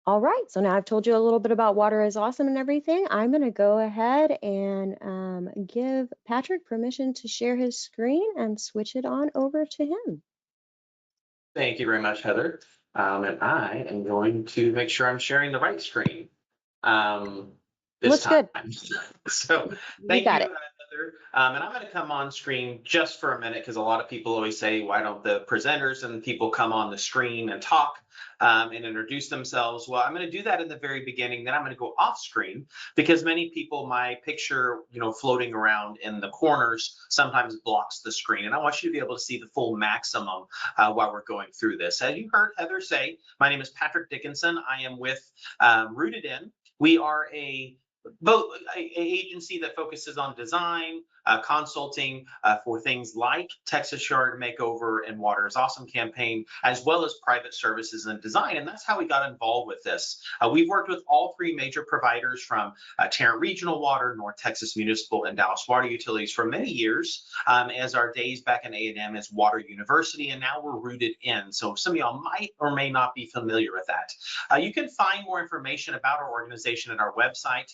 All right, so now I've told you a little bit about water is awesome and everything. I'm going to go ahead and give Patrick permission to share his screen and switch it on over to him. Thank you very much, Heather. And I am going to make sure I'm sharing the right screen um, this Looks time. good. So You thank got you, it. Heather. And I'm going to come on screen just for a minute because a lot of people always say, why don't the presenters and people come on the screen and talk and introduce themselves? Well, I'm going to do that in the very beginning. Then I'm going to go off screen because many people, my picture, floating around in the corners sometimes blocks the screen. And I want you to be able to see the full maximum while we're going through this. As you heard Heather say, my name is Patrick Dickinson. I am with Rooted In. We are both a agency that focuses on design, consulting for things like Texas Yard Makeover and Water is Awesome campaign, as well as private services and design. And that's how we got involved with this. We've worked with all three major providers from Tarrant Regional Water, North Texas Municipal, and Dallas Water Utilities for many years, as our days back in A&M as Water University, and now we're Rooted In. So some of y'all might or may not be familiar with that. You can find more information about our organization at our website,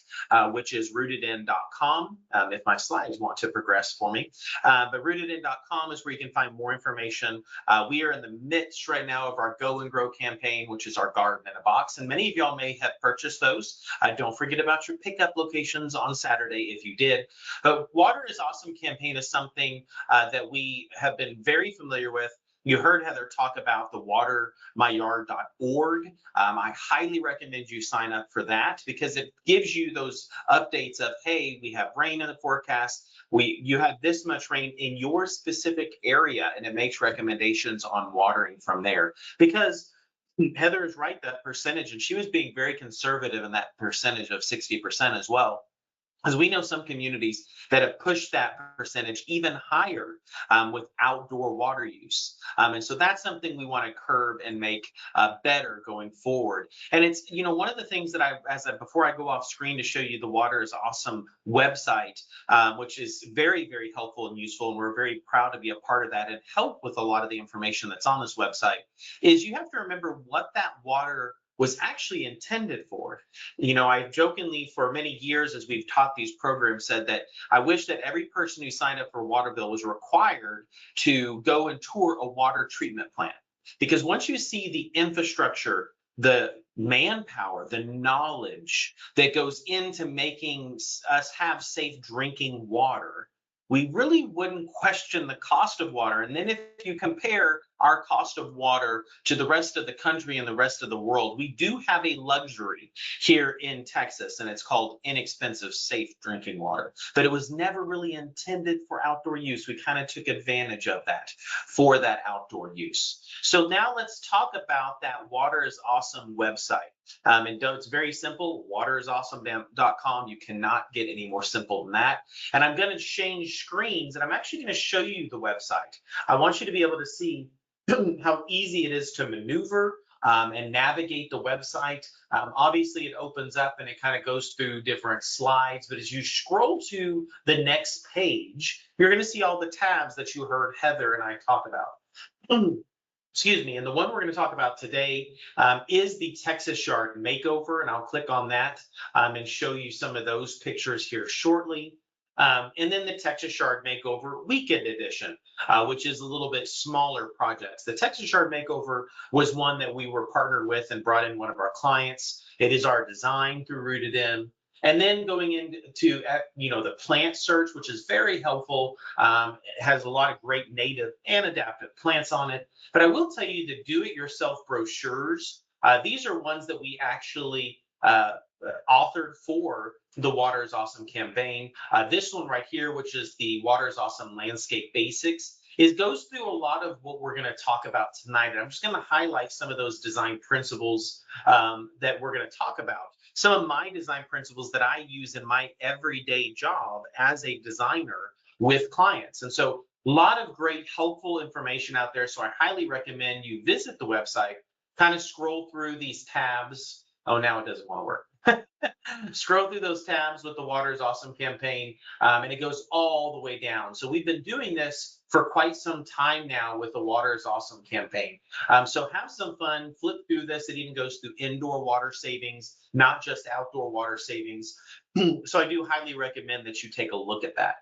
which is rootedin.com, if my slides want to progress for me. But rootedin.com is where you can find more information. We are in the midst right now of our Go and Grow campaign, which is our garden in a box. And many of y'all may have purchased those. Don't forget about your pickup locations on Saturday if you did. But Water is Awesome campaign is something that we have been very familiar with. You heard Heather talk about the watermyyard.org. I highly recommend you sign up for that because it gives you those updates of, hey, we have rain in the forecast. You have this much rain in your specific area, and it makes recommendations on watering from there. Because Heather is right, that percentage, and she was being very conservative in that percentage of 60% as well. As we know some communities that have pushed that percentage even higher with outdoor water use. And so that's something we want to curb and make better going forward. And it's, one of the things that before I go off screen to show you the Water is Awesome website, which is very, very helpful and useful. And we're very proud to be a part of that and help with a lot of the information that's on this website, is you have to remember what that water was actually intended for. I jokingly for many years as we've taught these programs said that I wish that every person who signed up for a water bill was required to go and tour a water treatment plant. Because once you see the infrastructure, the manpower, the knowledge that goes into making us have safe drinking water, we really wouldn't question the cost of water. And then if you compare our cost of water to the rest of the country and the rest of the world, we do have a luxury here in Texas, and it's called inexpensive, safe drinking water. But it was never really intended for outdoor use. We kind of took advantage of that for that outdoor use. So now let's talk about that Water is Awesome website. And it's very simple, waterisawesome.com. You cannot get any more simple than that. And I'm going to change screens, and I'm actually going to show you the website. I want you to be able to see how easy it is to maneuver and navigate the website. Obviously, it opens up and it kind of goes through different slides. But as you scroll to the next page, you're going to see all the tabs that you heard Heather and I talk about. Excuse me, and the one we're going to talk about today is the Texas Yard Makeover, and I'll click on that and show you some of those pictures here shortly. And then the Texas Yard Makeover Weekend Edition, which is a little bit smaller projects. The Texas Yard Makeover was one that we were partnered with and brought in one of our clients. It is our design through Rooted In. And then going into the plant search, which is very helpful. It has a lot of great native and adaptive plants on it. But I will tell you the do-it-yourself brochures. These are ones that we actually authored for the Water is Awesome campaign. This one right here, which is the Water is Awesome Landscape Basics, goes through a lot of what we're going to talk about tonight. And I'm just going to highlight some of those design principles that we're going to talk about. Some of my design principles that I use in my everyday job as a designer with clients. And so a lot of great helpful information out there. So I highly recommend you visit the website, kind of scroll through these tabs. Oh, now it doesn't want to work. Scroll through those tabs with the Water is Awesome campaign, and it goes all the way down. So we've been doing this for quite some time now with the Water is Awesome campaign. So have some fun, flip through this. It even goes through indoor water savings, not just outdoor water savings. So I do highly recommend that you take a look at that.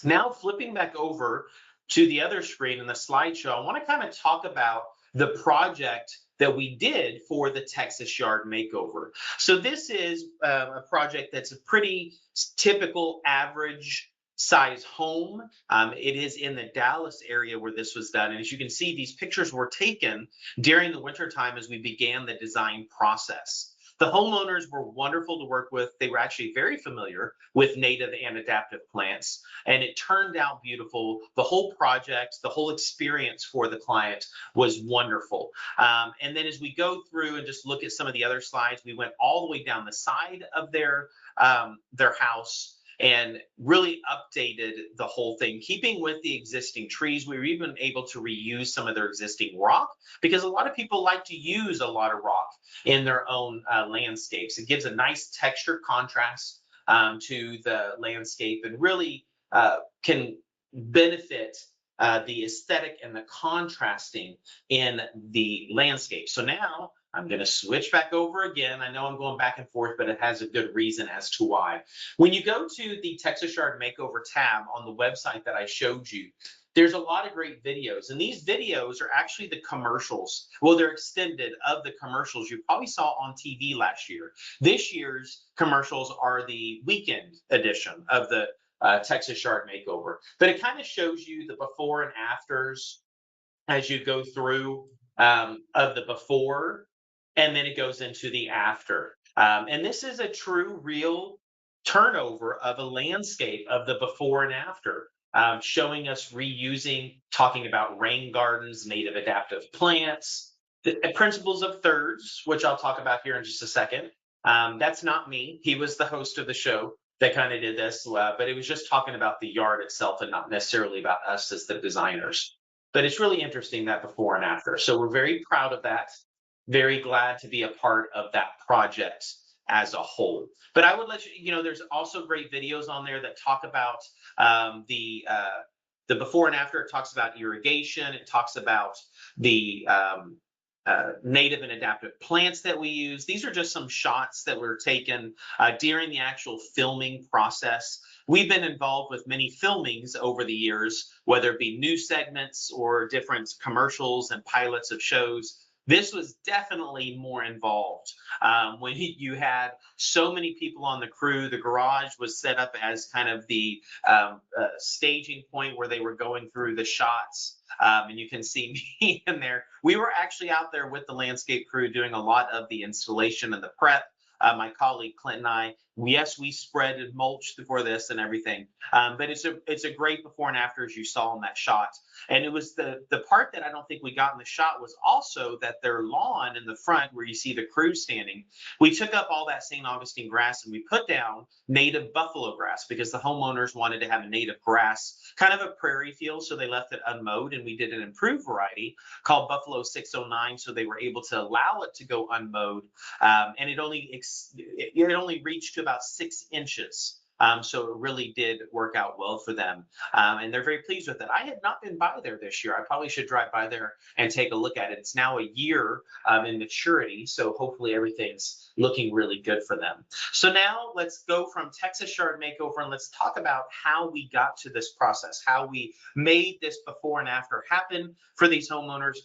Now flipping back over to the other screen in the slideshow, I want to kind of talk about the project that we did for the Texas Yard Makeover. So this is a project that's a pretty typical average size home. It is in the Dallas area where this was done. And as you can see, these pictures were taken during the wintertime as we began the design process. The homeowners were wonderful to work with. They were actually very familiar with native and adaptive plants, and it turned out beautiful. The whole project, the whole experience for the client was wonderful. And then as we go through and just look at some of the other slides, we went all the way down the side of their house and really updated the whole thing, keeping with the existing trees. We were even able to reuse some of their existing rock because a lot of people like to use a lot of rock in their own landscapes. It gives a nice texture contrast to the landscape and really can benefit the aesthetic and the contrasting in the landscape. So now I'm going to switch back over again. I know I'm going back and forth, but it has a good reason as to why. When you go to the Texas Yard Makeover tab on the website that I showed you, there's a lot of great videos, and these videos are actually the commercials. Well, they're extended of the commercials you probably saw on TV last year. This year's commercials are the weekend edition of the Texas Yard Makeover, but it kind of shows you the before and afters as you go through of the before, and then it goes into the after. And this is a true, real turnover of a landscape of the before and after, showing us reusing, talking about rain gardens, native adaptive plants, the principles of thirds, which I'll talk about here in just a second. That's not me. He was the host of the show that kind of did this, but it was just talking about the yard itself and not necessarily about us as the designers. But it's really interesting, that before and after. So we're very proud of that. Very glad to be a part of that project as a whole. But I would let you know, there's also great videos on there that talk about the before and after. It talks about irrigation. It talks about the native and adaptive plants that we use. These are just some shots that were taken during the actual filming process. We've been involved with many filmings over the years, whether it be new segments or different commercials and pilots of shows. This was definitely more involved when you had so many people on the crew. The garage was set up as kind of the staging point where they were going through the shots. And you can see me in there. We were actually out there with the landscape crew doing a lot of the installation and the prep. My colleague Clint and I, yes, we spread and mulched for this and everything. But it's a great before and after, as you saw in that shot. And it was the part that I don't think we got in the shot was also that their lawn in the front, where you see the crew standing, we took up all that St. Augustine grass and we put down native buffalo grass because the homeowners wanted to have a native grass, kind of a prairie feel. So they left it unmowed, and we did an improved variety called Buffalo 609. So they were able to allow it to go unmowed. And it only reached to about 6 inches. So it really did work out well for them. And they're very pleased with it. I had not been by there this year. I probably should drive by there and take a look at it. It's now a year in maturity. So hopefully everything's looking really good for them. So now let's go from Texas Yard Makeover and let's talk about how we got to this process, how we made this before and after happen for these homeowners,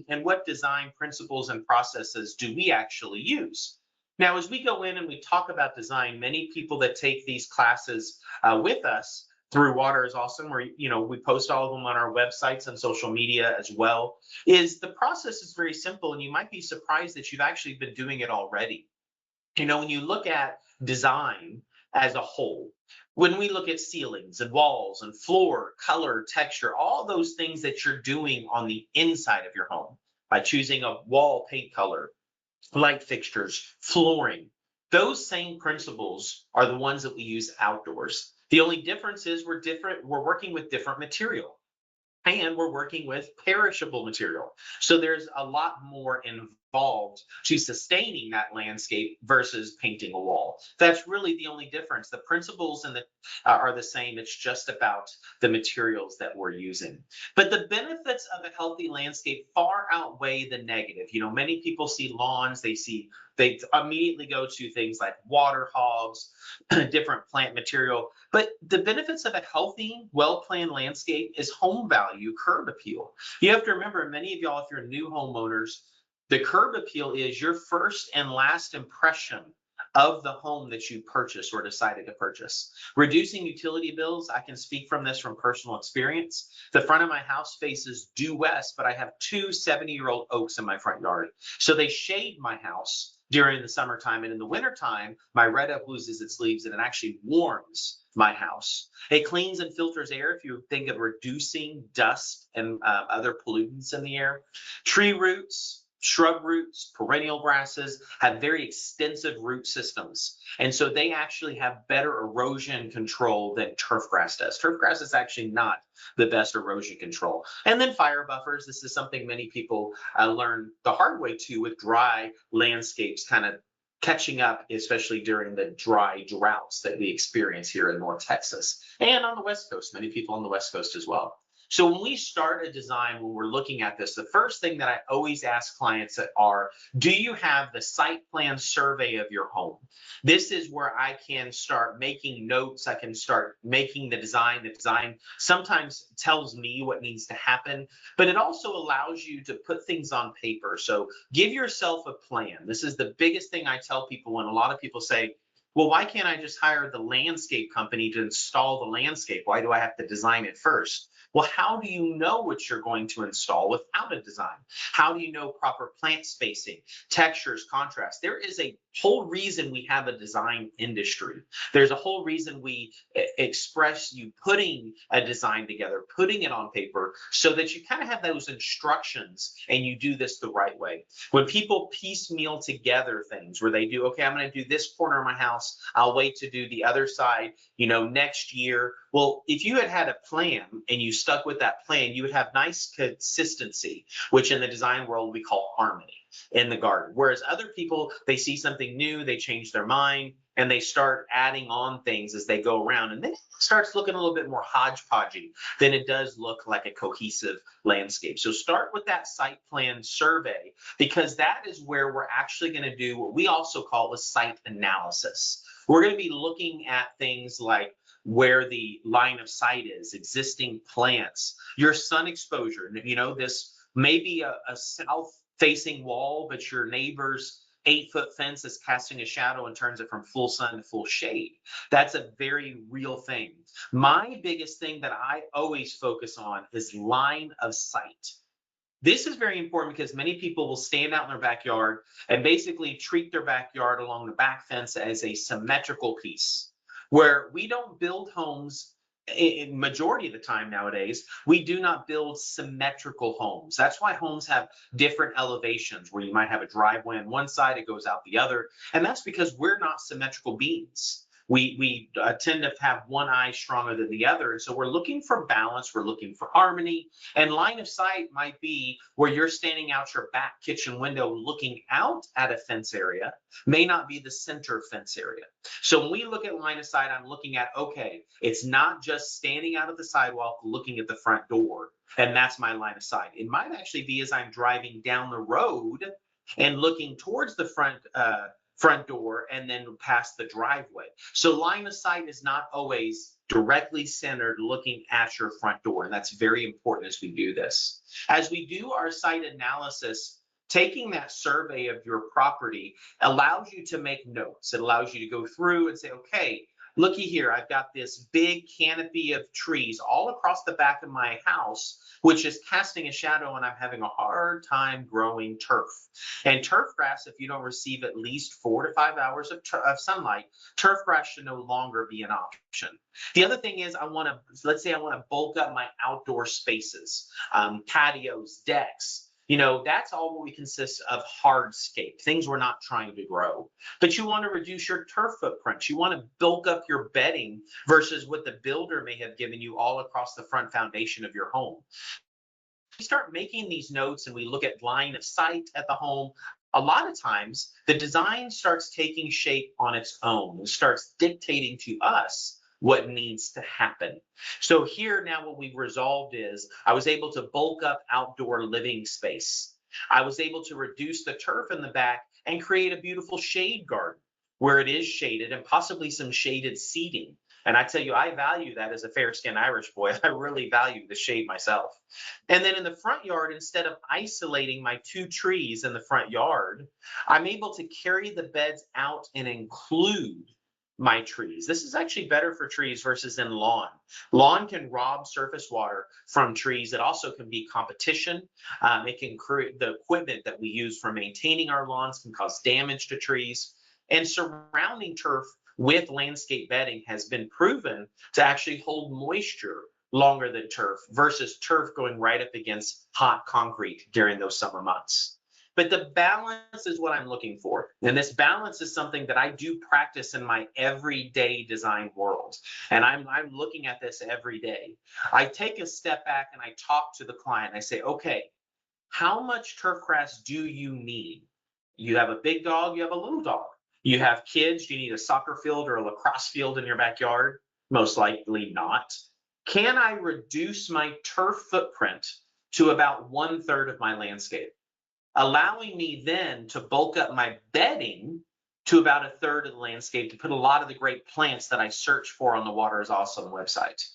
and what design principles and processes do we actually use. Now, as we go in and we talk about design, many people that take these classes with us through Water is Awesome, where we post all of them on our websites and social media as well, is the process is very simple, and you might be surprised that you've actually been doing it already. When you look at design as a whole, when we look at ceilings and walls and floor, color, texture, all those things that you're doing on the inside of your home by choosing a wall paint color, light fixtures, flooring, those same principles are the ones that we use outdoors. The only difference is we're working with different material, and we're working with perishable material. So there's a lot more involved evolved to sustaining that landscape versus painting a wall. That's really the only difference. The principles are the same. It's just about the materials that we're using. But the benefits of a healthy landscape far outweigh the negative. Many people see lawns, they immediately go to things like water hogs, different plant material. But the benefits of a healthy, well-planned landscape is home value, curb appeal. You have to remember, many of y'all, if you're new homeowners, the curb appeal is your first and last impression of the home that you purchased or decided to purchase. Reducing utility bills, I can speak from this from personal experience. The front of my house faces due west, but I have two 70-year-old oaks in my front yard. So they shade my house during the summertime, and in the wintertime, my red oak loses its leaves and it actually warms my house. It cleans and filters air if you think of reducing dust and other pollutants in the air. Tree roots, shrub roots, perennial grasses have very extensive root systems. And so they actually have better erosion control than turf grass does. Turf grass is actually not the best erosion control. And then fire buffers. This is something many people learn the hard way too, with dry landscapes kind of catching up, especially during the dry droughts that we experience here in North Texas and on the West Coast, many people on the West Coast as well. So when we start a design, when we're looking at this, the first thing that I always ask clients are, do you have the site plan survey of your home? This is where I can start making notes. I can start making the design. The design sometimes tells me what needs to happen, but it also allows you to put things on paper. So give yourself a plan. This is the biggest thing I tell people when a lot of people say, well, why can't I just hire the landscape company to install the landscape? Why do I have to design it first? Well, how do you know what you're going to install without a design? How do you know proper plant spacing, textures, contrast? There is a whole reason we have a design industry. There's a whole reason we express you putting a design together, putting it on paper, so that you kind of have those instructions and you do this the right way. When people piecemeal together things where they do, okay, I'm going to do this corner of my house, I'll wait to do the other side, next year. Well, if you had a plan and you stuck with that plan, you would have nice consistency, which in the design world we call harmony in the garden. Whereas other people, they see something new, they change their mind, and they start adding on things as they go around. And then it starts looking a little bit more hodgepodgey than it does look like a cohesive landscape. So start with that site plan survey, because that is where we're actually going to do what we also call a site analysis. We're going to be looking at things like where the line of sight is, existing plants, your sun exposure. This may be a south-facing wall, but your neighbor's 8-foot fence is casting a shadow and turns it from full sun to full shade. That's a very real thing. My biggest thing that I always focus on is line of sight. This is very important because many people will stand out in their backyard and basically treat their backyard along the back fence as a symmetrical piece, where we don't build homes. In majority of the time nowadays, we do not build symmetrical homes. That's why homes have different elevations, where you might have a driveway on one side, it goes out the other. And that's because we're not symmetrical beings. We tend to have one eye stronger than the other. And so we're looking for balance, we're looking for harmony. And line of sight might be where you're standing out your back kitchen window looking out at a fence area, may not be the center fence area. So when we look at line of sight, I'm looking at, okay, it's not just standing out of the sidewalk looking at the front door, and that's my line of sight. It might actually be as I'm driving down the road and looking towards the front door and then past the driveway. So line of sight is not always directly centered looking at your front door, and that's very important as we do this. As we do our site analysis, taking that survey of your property allows you to make notes. It allows you to go through and say, okay, looky here, I've got this big canopy of trees all across the back of my house, which is casting a shadow, and I'm having a hard time growing turf. And turf grass, if you don't receive at least 4 to 5 hours of sunlight, turf grass should no longer be an option. The other thing is, let's say I want to bulk up my outdoor spaces, patios, decks. That's all what we consist of hardscape, things we're not trying to grow. But you want to reduce your turf footprint. You want to bulk up your bedding versus what the builder may have given you all across the front foundation of your home. We start making these notes and we look at line of sight at the home. a lot of times the design starts taking shape on its own and starts dictating to us what needs to happen. So here now what we've resolved is I was able to bulk up outdoor living space. I was able to reduce the turf in the back and create a beautiful shade garden where it is shaded and possibly some shaded seating. And I tell you, I value that as a fair-skinned Irish boy. I really value the shade myself. And then in the front yard, instead of isolating my 2 trees in the front yard, I'm able to carry the beds out and include my trees. This is actually better for trees versus in lawn. Lawn can rob surface water from trees. It also can be competition. It can create the equipment that we use for maintaining our lawns can cause damage to trees. And surrounding turf with landscape bedding has been proven to actually hold moisture longer than turf versus turf going right up against hot concrete during those summer months. But the balance is what I'm looking for. And this balance is something that I do practice in my everyday design world. And I'm looking at this every day. I take a step back and I talk to the client. I say, okay, how much turf grass do you need? You have a big dog, you have a little dog. You have kids, you need a soccer field or a lacrosse field in your backyard? Most likely not. Can I reduce my turf footprint to about 1/3 of my landscape, allowing me then to bulk up my bedding to about 1/3 of the landscape to put a lot of the great plants that I search for on the Water is Awesome website?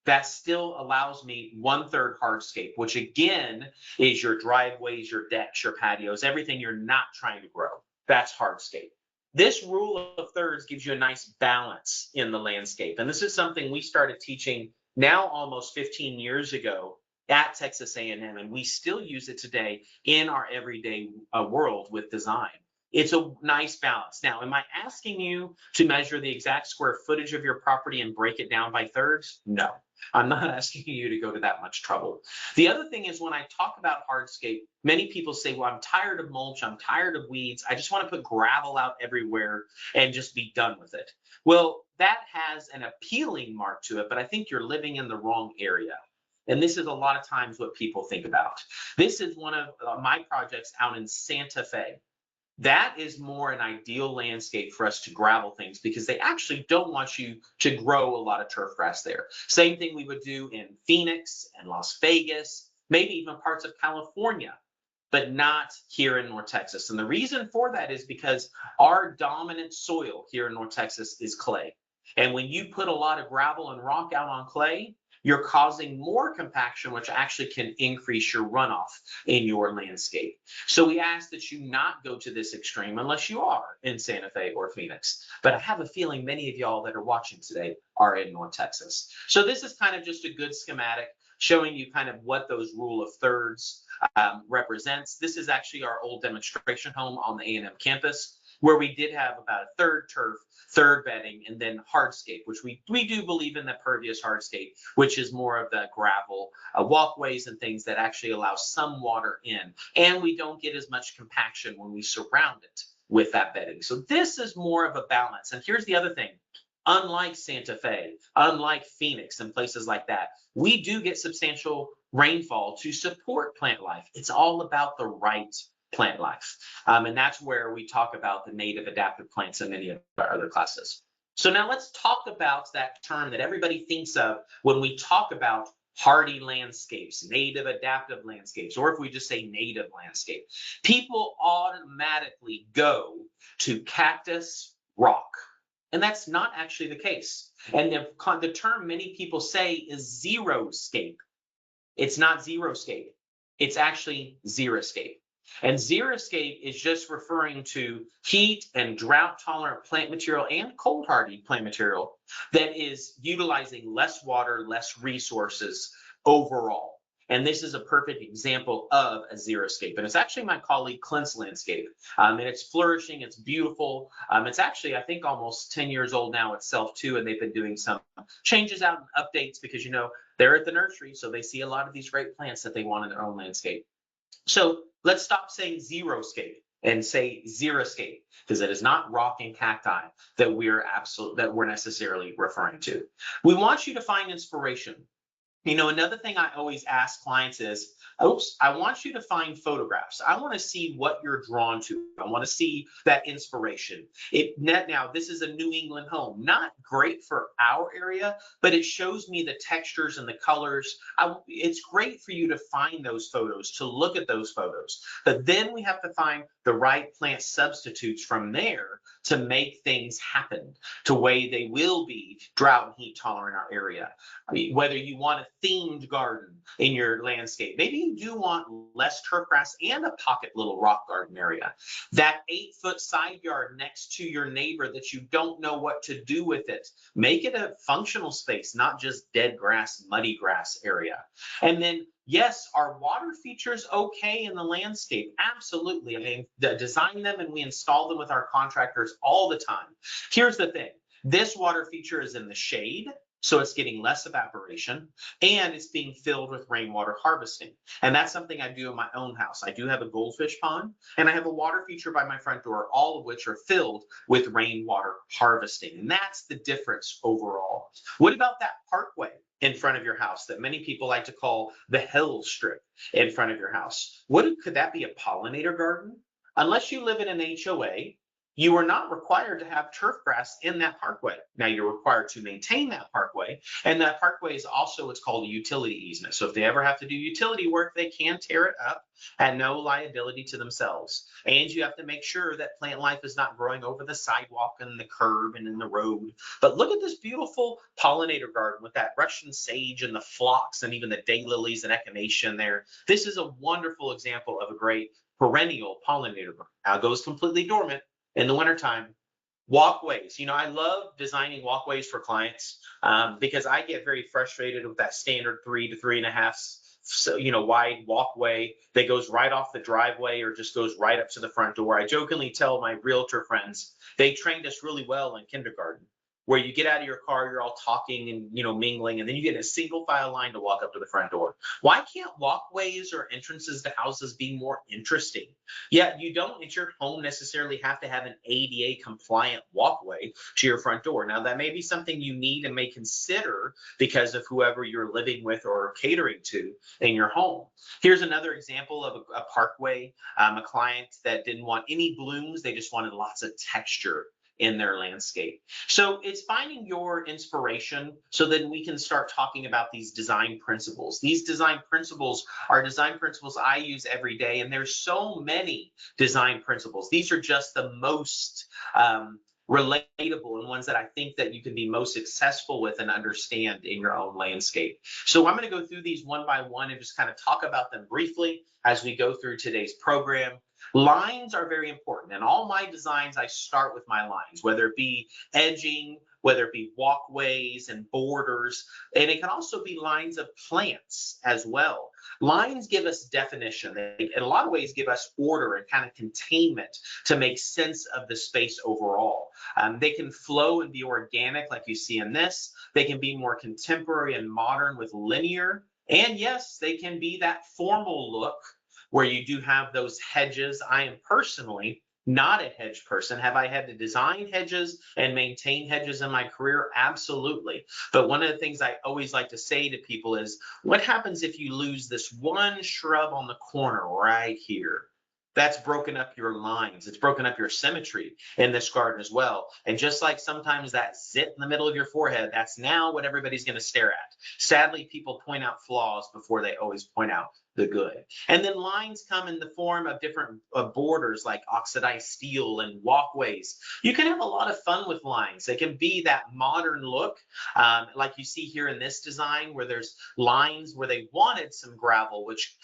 That still allows me 1/3 hardscape, which again is your driveways, your decks, your patios, everything you're not trying to grow. That's hardscape. This rule of thirds gives you a nice balance in the landscape. And this is something we started teaching now almost 15 years ago at Texas A&M, and we still use it today in our everyday world with design. It's a nice balance. Now, am I asking you to measure the exact square footage of your property and break it down by thirds? No, I'm not asking you to go to that much trouble. The other thing is when I talk about hardscape, many people say, well, I'm tired of mulch, I'm tired of weeds, I just want to put gravel out everywhere and just be done with it. Well, that has an appealing mark to it, but I think you're living in the wrong area. And this is a lot of times what people think about. This is one of my projects out in Santa Fe. That is more an ideal landscape for us to gravel things because they actually don't want you to grow a lot of turf grass there. Same thing we would do in Phoenix and Las Vegas, maybe even parts of California, but not here in North Texas. And the reason for that is because our dominant soil here in North Texas is clay. And when you put a lot of gravel and rock out on clay, you're causing more compaction, which actually can increase your runoff in your landscape. So we ask that you not go to this extreme unless you are in Santa Fe or Phoenix. But I have a feeling many of y'all that are watching today are in North Texas. So this is kind of just a good schematic showing you kind of what those rule of thirds represents. This is actually our old demonstration home on the A&M campus, where we did have about 1/3 turf, 1/3 bedding, and then hardscape, which we do believe in the pervious hardscape, which is more of the gravel walkways and things that actually allow some water in. And we don't get as much compaction when we surround it with that bedding. So this is more of a balance. And here's the other thing. Unlike Santa Fe, unlike Phoenix and places like that, we do get substantial rainfall to support plant life. It's all about the right plant life. And that's where we talk about the native adaptive plants in many of our other classes. So now let's talk about that term that everybody thinks of when we talk about hardy landscapes, native adaptive landscapes, or if we just say native landscape. People automatically go to cactus, rock. And that's not actually the case. And the term many people say is xeriscape. It's not xeriscape. It's actually xeriscape. And xeriscape is just referring to heat and drought tolerant plant material and cold hardy plant material that is utilizing less water, less resources overall. And this is a perfect example of a xeriscape. And it's actually my colleague Clint's landscape. And it's flourishing, it's beautiful. It's actually, I think, almost 10 years old now itself too. And they've been doing some changes out and updates because, you know, they're at the nursery. So they see a lot of these great plants that they want in their own landscape. So let's stop saying xeriscape and say xeriscape, because it is not rock and cacti that we're necessarily referring to. We want you to find inspiration. Another thing I always ask clients is, oops, I want you to find photographs. I want to see what you're drawn to. I want to see that inspiration. Now, this is a New England home, not great for our area, but it shows me the textures and the colors. It's great for you to find those photos, to look at those photos. But then we have to find the right plant substitutes from there to make things happen to way they will be drought and heat tolerant in our area. Whether you want a themed garden in your landscape, maybe you do want less turf grass and a pocket little rock garden area. That 8-foot side yard next to your neighbor that you don't know what to do with it, make it a functional space, not just dead grass, muddy grass area. And then, yes, are water features okay in the landscape? Absolutely. I mean, design them and we install them with our contractors all the time. Here's the thing. This water feature is in the shade, so it's getting less evaporation, and it's being filled with rainwater harvesting. And that's something I do in my own house. I do have a goldfish pond, and I have a water feature by my front door, all of which are filled with rainwater harvesting. And that's the difference overall. What about that parkway in front of your house that many people like to call the hill strip in front of your house? Could that be a pollinator garden? Unless you live in an HOA, you are not required to have turf grass in that parkway. Now, you're required to maintain that parkway, and that parkway is also what's called a utility easement. So if they ever have to do utility work, they can tear it up at no liability to themselves. And you have to make sure that plant life is not growing over the sidewalk and the curb and in the road. But look at this beautiful pollinator garden with that Russian sage and the phlox and even the daylilies and echinacea there. This is a wonderful example of a great perennial pollinator garden. Now it goes completely dormant in the wintertime. Walkways. I love designing walkways for clients because I get very frustrated with that standard 3 to 3.5 wide walkway that goes right off the driveway or just goes right up to the front door. I jokingly tell my realtor friends, they trained us really well in kindergarten, where you get out of your car, you're all talking and mingling, and then you get a single file line to walk up to the front door. Why can't walkways or entrances to houses be more interesting? Yeah, you don't at your home necessarily have to have an ADA compliant walkway to your front door. Now, that may be something you need and may consider because of whoever you're living with or catering to in your home. Here's another example of a parkway, a client that didn't want any blooms, they just wanted lots of texture in their landscape. So it's finding your inspiration so then we can start talking about these design principles. These design principles are design principles I use every day, and there's so many design principles. These are just the most relatable and ones that I think that you can be most successful with and understand in your own landscape. So I'm going to go through these one by one and just kind of talk about them briefly as we go through today's program. Lines are very important. In all my designs, I start with my lines, whether it be edging, whether it be walkways and borders, and it can also be lines of plants as well. Lines give us definition. They, in a lot of ways, give us order and kind of containment to make sense of the space overall. They can flow and be organic like you see in this. They can be more contemporary and modern with linear. And yes, they can be that formal look where you do have those hedges. I am personally not a hedge person. Have I had to design hedges and maintain hedges in my career? Absolutely. But one of the things I always like to say to people is, what happens if you lose this one shrub on the corner right here? That's broken up your lines. It's broken up your symmetry in this garden as well. And just like sometimes that zit in the middle of your forehead, that's now what everybody's going to stare at. Sadly, people point out flaws before they always point out the good. And then lines come in the form of different borders like oxidized steel and walkways. You can have a lot of fun with lines. They can be that modern look, like you see here in this design where there's lines where they wanted some gravel, which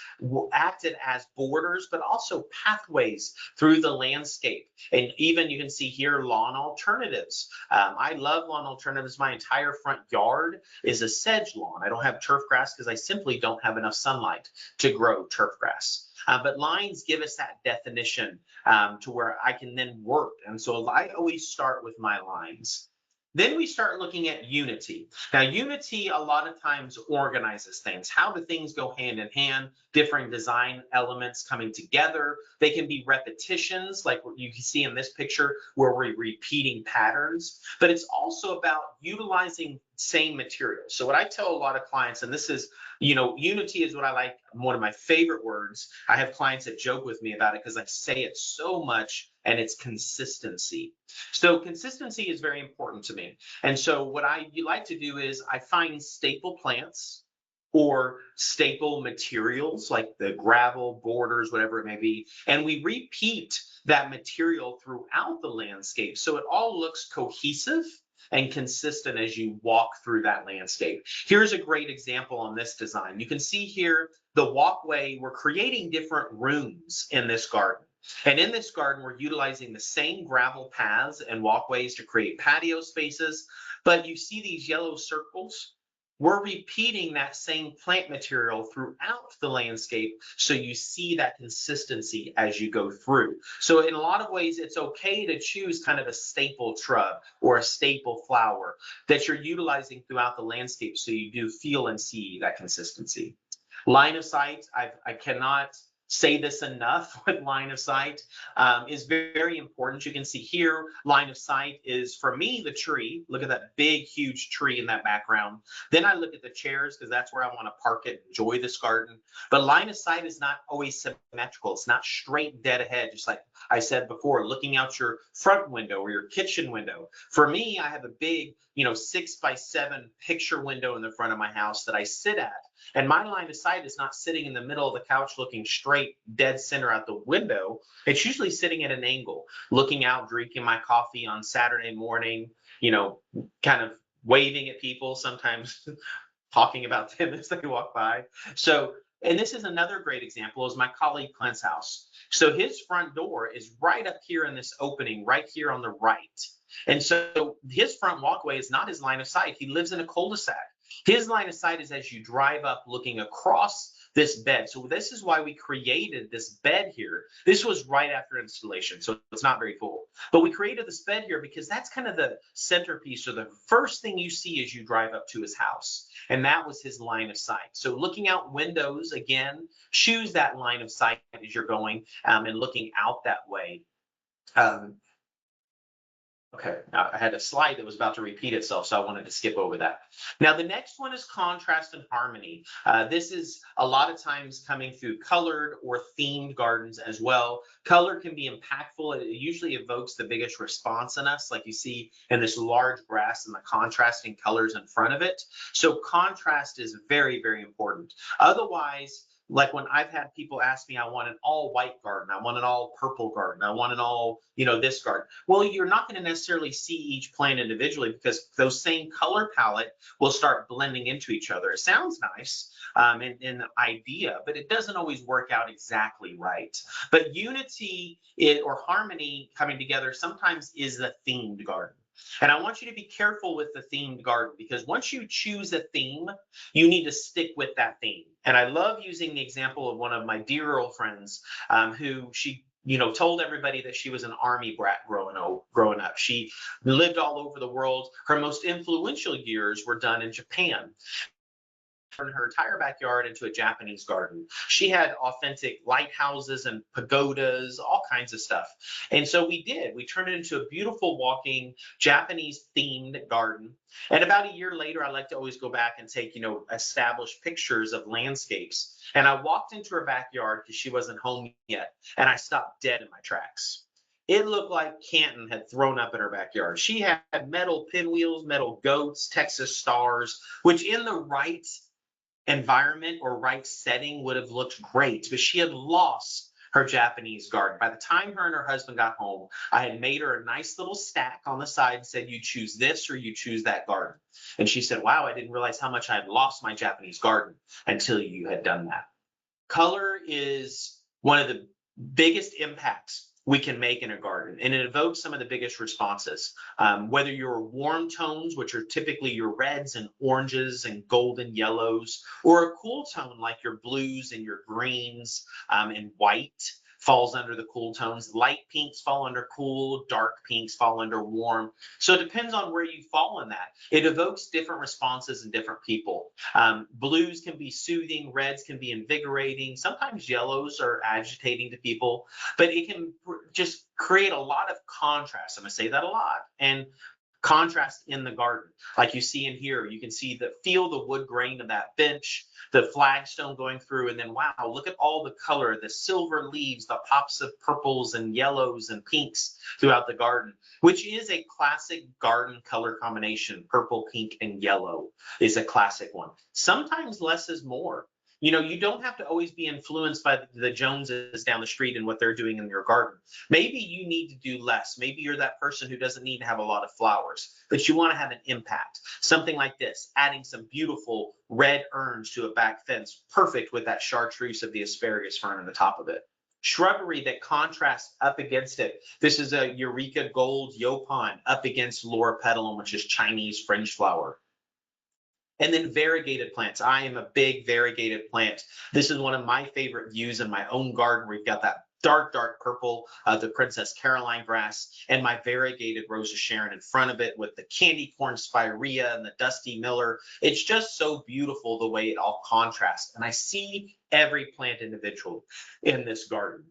acted as borders, but also pathways through the landscape. And even you can see here lawn alternatives. I love lawn alternatives. My entire front yard is a sedge lawn. I don't have turf grass because I simply don't have enough sunlight to grow turf grass. But lines give us that definition to where I can then work. And so I always start with my lines. Then we start looking at unity. Now, unity a lot of times organizes things. How do things go hand in hand? Different design elements coming together. They can be repetitions, like what you can see in this picture, where we're repeating patterns. But it's also about utilizing same materials. So what I tell a lot of clients, and this is, unity is what I like, one of my favorite words. I have clients that joke with me about it because I say it so much, and it's consistency. So consistency is very important to me. And so what I like to do is I find staple plants or staple materials like the gravel, borders, whatever it may be, and we repeat that material throughout the landscape so it all looks cohesive and consistent as you walk through that landscape. Here's a great example on this design. You can see here the walkway. We're creating different rooms in this garden. And in this garden, we're utilizing the same gravel paths and walkways to create patio spaces. But you see these yellow circles? We're repeating that same plant material throughout the landscape, so you see that consistency as you go through. So in a lot of ways, it's okay to choose kind of a staple shrub or a staple flower that you're utilizing throughout the landscape, so you do feel and see that consistency. Line of sight, I cannot say this enough with line of sight is very important. You can see here, line of sight is, for me, the tree. Look at that big, huge tree in that background. Then I look at the chairs because that's where I want to park it, enjoy this garden. But line of sight is not always symmetrical. It's not straight dead ahead, just like I said before, looking out your front window or your kitchen window. For me, I have a big, 6x7 picture window in the front of my house that I sit at. And my line of sight is not sitting in the middle of the couch looking straight dead center out the window. It's usually sitting at an angle, looking out, drinking my coffee on Saturday morning, kind of waving at people, sometimes talking about them as they walk by. So, and this is another great example, is my colleague Clint's house. So his front door is right up here in this opening, right here on the right. And so his front walkway is not his line of sight. He lives in a cul-de-sac. His line of sight is as you drive up looking across this bed. So this is why we created this bed here. This was right after installation, so it's not very full. But we created this bed here because that's kind of the centerpiece, or the first thing you see as you drive up to his house. And that was his line of sight. So looking out windows, again, choose that line of sight as you're going and looking out that way. Okay, I had a slide that was about to repeat itself, so I wanted to skip over that. Now, the next one is contrast and harmony. This is a lot of times coming through colored or themed gardens as well. Color can be impactful. It usually evokes the biggest response in us, like you see in this large grass and the contrasting colors in front of it. So contrast is very, very important. Otherwise, like when I've had people ask me, I want an all white garden, I want an all purple garden, I want an all, this garden. Well, you're not going to necessarily see each plant individually because those same color palette will start blending into each other. It sounds nice in the idea, but it doesn't always work out exactly right. But unity or harmony coming together sometimes is the themed garden. And I want you to be careful with the themed garden, because once you choose a theme, you need to stick with that theme. And I love using the example of one of my dear old friends who she told everybody that she was an army brat growing up. She lived all over the world. Her most influential years were done in Japan. Turned her entire backyard into a Japanese garden. She had authentic lighthouses and pagodas, all kinds of stuff. And so we turned it into a beautiful walking Japanese themed garden. And about a year later, I like to always go back and take, established pictures of landscapes. And I walked into her backyard because she wasn't home yet. And I stopped dead in my tracks. It looked like Canton had thrown up in her backyard. She had metal pinwheels, metal goats, Texas stars, which in the right environment or right setting would have looked great, but she had lost her Japanese garden. By the time her and her husband got home, I had made her a nice little stack on the side and said, you choose this or you choose that garden. And she said, wow, I didn't realize how much I had lost my Japanese garden until you had done that. Color is one of the biggest impacts we can make in a garden, and it evokes some of the biggest responses. Whether you're warm tones, which are typically your reds and oranges and golden yellows, or a cool tone like your blues and your greens and white. falls under the cool tones. Light pinks fall under cool, dark pinks fall under warm. So it depends on where you fall in that. It evokes different responses in different people. Blues can be soothing, reds can be invigorating, sometimes yellows are agitating to people, but it can just create a lot of contrast. I'm gonna say that a lot. And contrast in the garden. Like you see in here, you can see feel the wood grain of that bench, the flagstone going through, and then wow, look at all the color, the silver leaves, the pops of purples and yellows and pinks throughout the garden, which is a classic garden color combination. Purple, pink, and yellow is a classic one. Sometimes less is more. You know, you don't have to always be influenced by the Joneses down the street and what they're doing in your garden. Maybe you need to do less. Maybe you're that person who doesn't need to have a lot of flowers, but you want to have an impact. Something like this, adding some beautiful red urns to a back fence, perfect with that chartreuse of the asparagus fern on the top of it. Shrubbery that contrasts up against it. This is a Eureka Gold Yaupon up against Laura Petalum, which is Chinese French flower. And then variegated plants. I am a big variegated plant. This is one of my favorite views in my own garden. We've got that dark, dark purple, the Princess Caroline grass, and my variegated Rose of Sharon in front of it with the candy corn spirea and the Dusty Miller. It's just so beautiful the way it all contrasts. And I see every plant individual in this garden.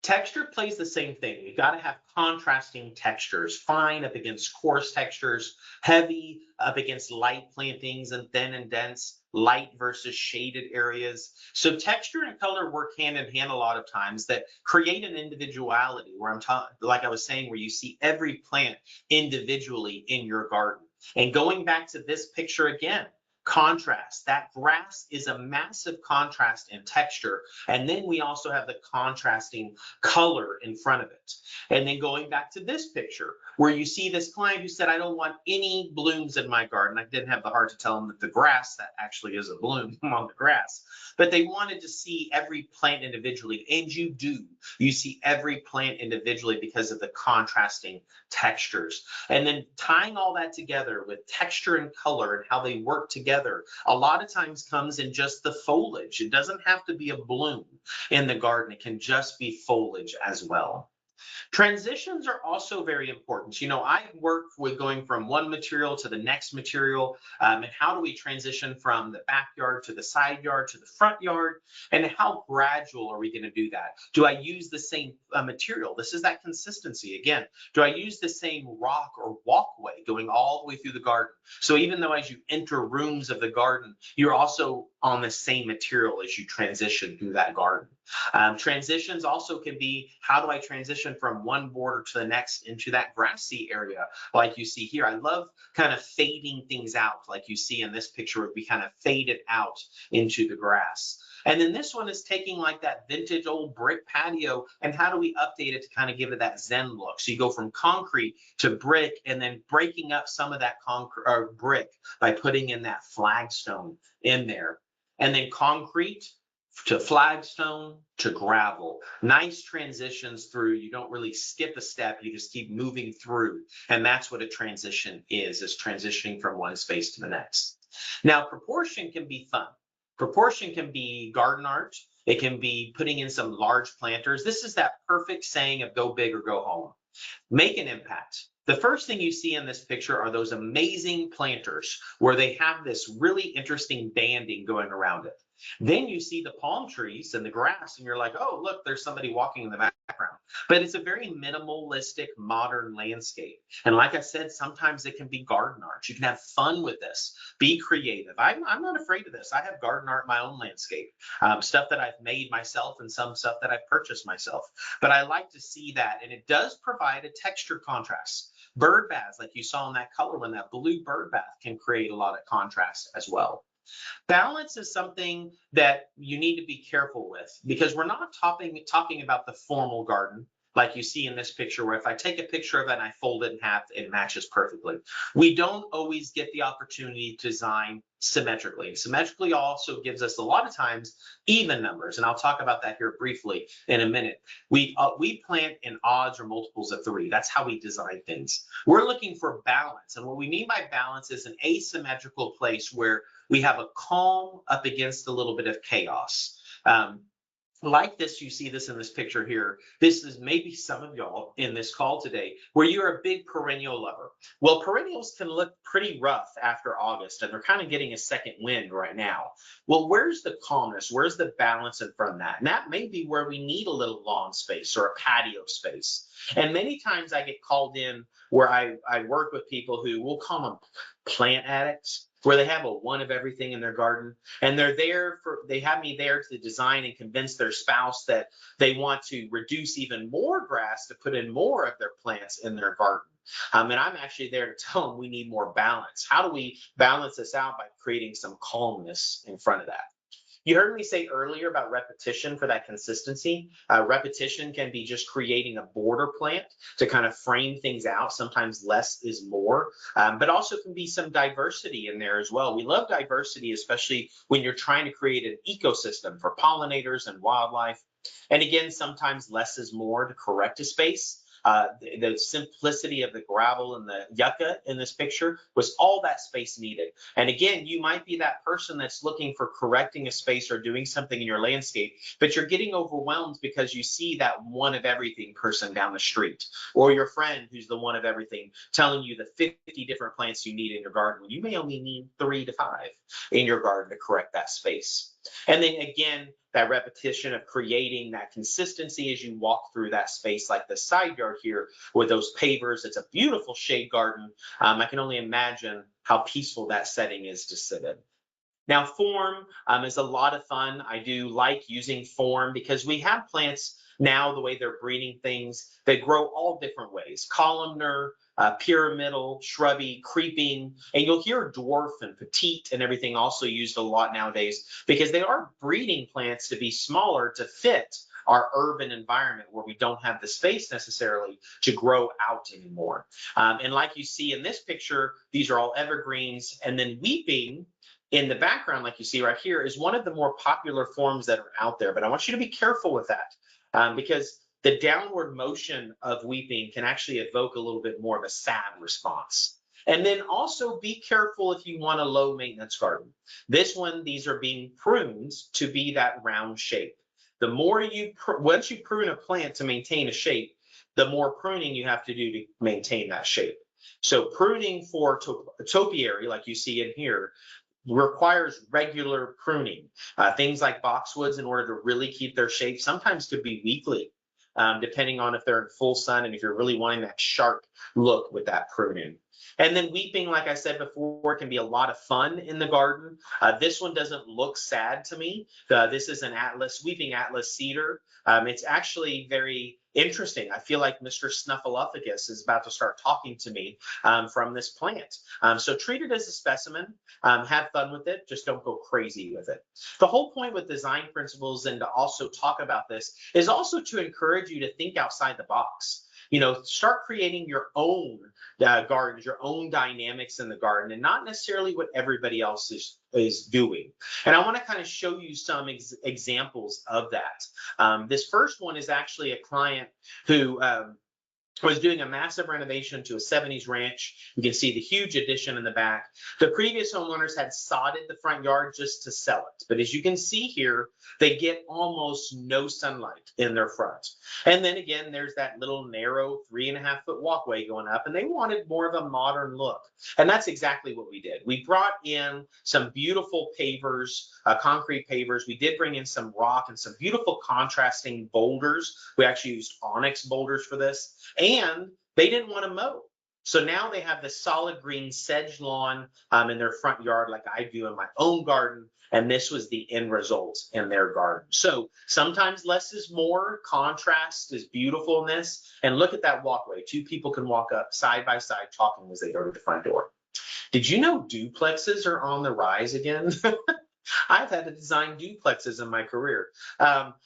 Texture plays the same thing. You got to have contrasting textures, fine up against coarse textures, heavy up against light plantings, and thin and dense, light versus shaded areas. So texture and color work hand in hand a lot of times that create an individuality where like I was saying, where you see every plant individually in your garden. And going back to this picture again, contrast. That grass is a massive contrast in texture. And then we also have the contrasting color in front of it. And then going back to this picture, where you see this client who said, I don't want any blooms in my garden. I didn't have the heart to tell them that the grass, that actually is a bloom on the grass. But they wanted to see every plant individually. And you do. You see every plant individually because of the contrasting textures. And then tying all that together with texture and color and how they work together a lot of times comes in just the foliage. It doesn't have to be a bloom in the garden. It can just be foliage as well. Transitions are also very important. You know, I work with going from one material to the next material, and how do we transition from the backyard to the side yard to the front yard, and how gradual are we going to do that? Do I use the same material? This is that consistency again. Do I use the same rock or walkway going all the way through the garden? So even though as you enter rooms of the garden, you're also on the same material as you transition through that garden. Transitions also can be, how do I transition from one border to the next into that grassy area like you see here? I love kind of fading things out like you see in this picture where we kind of fade it out into the grass. And then this one is taking like that vintage old brick patio and how do we update it to kind of give it that Zen look? So you go from concrete to brick and then breaking up some of that brick by putting in that flagstone in there. And then concrete to flagstone to gravel. Nice transitions through. You don't really skip a step, you just keep moving through. And that's what a transition is transitioning from one space to the next. Now, proportion can be fun. Proportion can be garden art. It can be putting in some large planters. This is that perfect saying of go big or go home. Make an impact. The first thing you see in this picture are those amazing planters where they have this really interesting banding going around it. Then you see the palm trees and the grass and you're like, oh, look, there's somebody walking in the background. But it's a very minimalistic, modern landscape. And like I said, sometimes it can be garden art. You can have fun with this. Be creative. I'm not afraid of this. I have garden art in my own landscape, stuff that I've made myself and some stuff that I've purchased myself. But I like to see that. And it does provide a texture contrast. Bird baths, like you saw in that color one, that blue bird bath can create a lot of contrast as well. Balance is something that you need to be careful with because we're not talking about the formal garden like you see in this picture where if I take a picture of it and I fold it in half, it matches perfectly. We don't always get the opportunity to design symmetrically. Symmetrically also gives us a lot of times even numbers, and I'll talk about that here briefly in a minute. We plant in odds or multiples of 3. That's how we design things. We're looking for balance, and what we mean by balance is an asymmetrical place where we have a calm up against a little bit of chaos. like this, you see this in this picture here. This is maybe some of y'all in this call today where you're a big perennial lover. Well, perennials can look pretty rough after August, and they're kind of getting a second wind right now. Well, where's the calmness? Where's the balance in front of that? And that may be where we need a little lawn space or a patio space. And many times I get called in where I work with people who, we'll call them plant addicts, where they have a one of everything in their garden, and they have me there to design and convince their spouse that they want to reduce even more grass to put in more of their plants in their garden. And I'm actually there to tell them we need more balance. How do we balance this out? By creating some calmness in front of that. You heard me say earlier about repetition for that consistency. Repetition can be just creating a border plant to kind of frame things out. Sometimes less is more, but also can be some diversity in there as well. We love diversity, especially when you're trying to create an ecosystem for pollinators and wildlife. And again, sometimes less is more to correct a space. The simplicity of the gravel and the yucca in this picture was all that space needed. And again, you might be that person that's looking for correcting a space or doing something in your landscape, but you're getting overwhelmed because you see that one of everything person down the street, or your friend who's the one of everything telling you the 50 different plants you need in your garden when you may only need 3 to 5 in your garden to correct that space. And then again, that repetition of creating that consistency as you walk through that space, like the side yard here with those pavers. It's a beautiful shade garden. I can only imagine how peaceful that setting is to sit in. Now, form is a lot of fun. I do like using form because we have plants now, the way they're breeding things, they grow all different ways: columnar, pyramidal, shrubby, creeping, and you'll hear dwarf and petite and everything also used a lot nowadays because they are breeding plants to be smaller to fit our urban environment where we don't have the space necessarily to grow out anymore. And like you see in this picture, these are all evergreens, and then weeping in the background, like you see right here, is one of the more popular forms that are out there. But I want you to be careful with that because the downward motion of weeping can actually evoke a little bit more of a sad response. And then also be careful if you want a low maintenance garden. This one, these are being pruned to be that round shape. The more once you prune a plant to maintain a shape, the more pruning you have to do to maintain that shape. So pruning for topiary, like you see in here, requires regular pruning. Things like boxwoods, in order to really keep their shape, sometimes could be weekly, depending on if they're in full sun and if you're really wanting that sharp look with that pruning. And then weeping, like I said before, can be a lot of fun in the garden. This one doesn't look sad to me. This is an weeping Atlas cedar. It's actually very interesting. I feel like Mr. Snuffleupagus is about to start talking to me from this plant. So treat it as a specimen, have fun with it, just don't go crazy with it. The whole point with design principles and to also talk about this is also to encourage you to think outside the box. You know, start creating your own gardens, your own dynamics in the garden, and not necessarily what everybody else is doing. And I want to kind of show you some examples of that. This first one is actually a client who was doing a massive renovation to a 70s ranch. You can see the huge addition in the back. The previous homeowners had sodded the front yard just to sell it. But as you can see here, they get almost no sunlight in their front. And then again, there's that little narrow 3.5-foot walkway going up, and they wanted more of a modern look. And that's exactly what we did. We brought in some beautiful pavers, concrete pavers. We did bring in some rock and some beautiful contrasting boulders. We actually used onyx boulders for this. And they didn't want to mow. So now they have this solid green sedge lawn in their front yard like I do in my own garden. And this was the end result in their garden. So sometimes less is more. Contrast is beautiful in this. And look at that walkway. 2 people can walk up side by side talking as they go to the front door. Did you know duplexes are on the rise again? I've had to design duplexes in my career.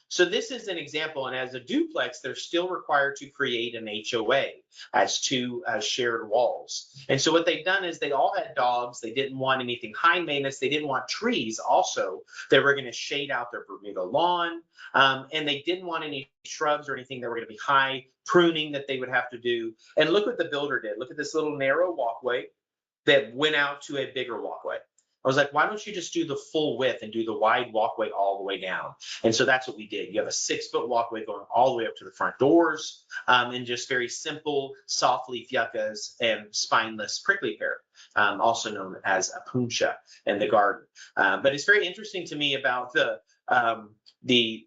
So this is an example, and as a duplex, they're still required to create an HOA as 2 shared walls. And so what they've done is they all had dogs. They didn't want anything high maintenance. They didn't want trees also. They were going to shade out their Bermuda lawn, and they didn't want any shrubs or anything that were going to be high pruning that they would have to do. And look what the builder did. Look at this little narrow walkway that went out to a bigger walkway. I was like, why don't you just do the full width and do the wide walkway all the way down? And so that's what we did. You have a 6-foot walkway going all the way up to the front doors, and just very simple soft leaf yuccas and spineless prickly pear, also known as a puncha in the garden. But it's very interesting to me about the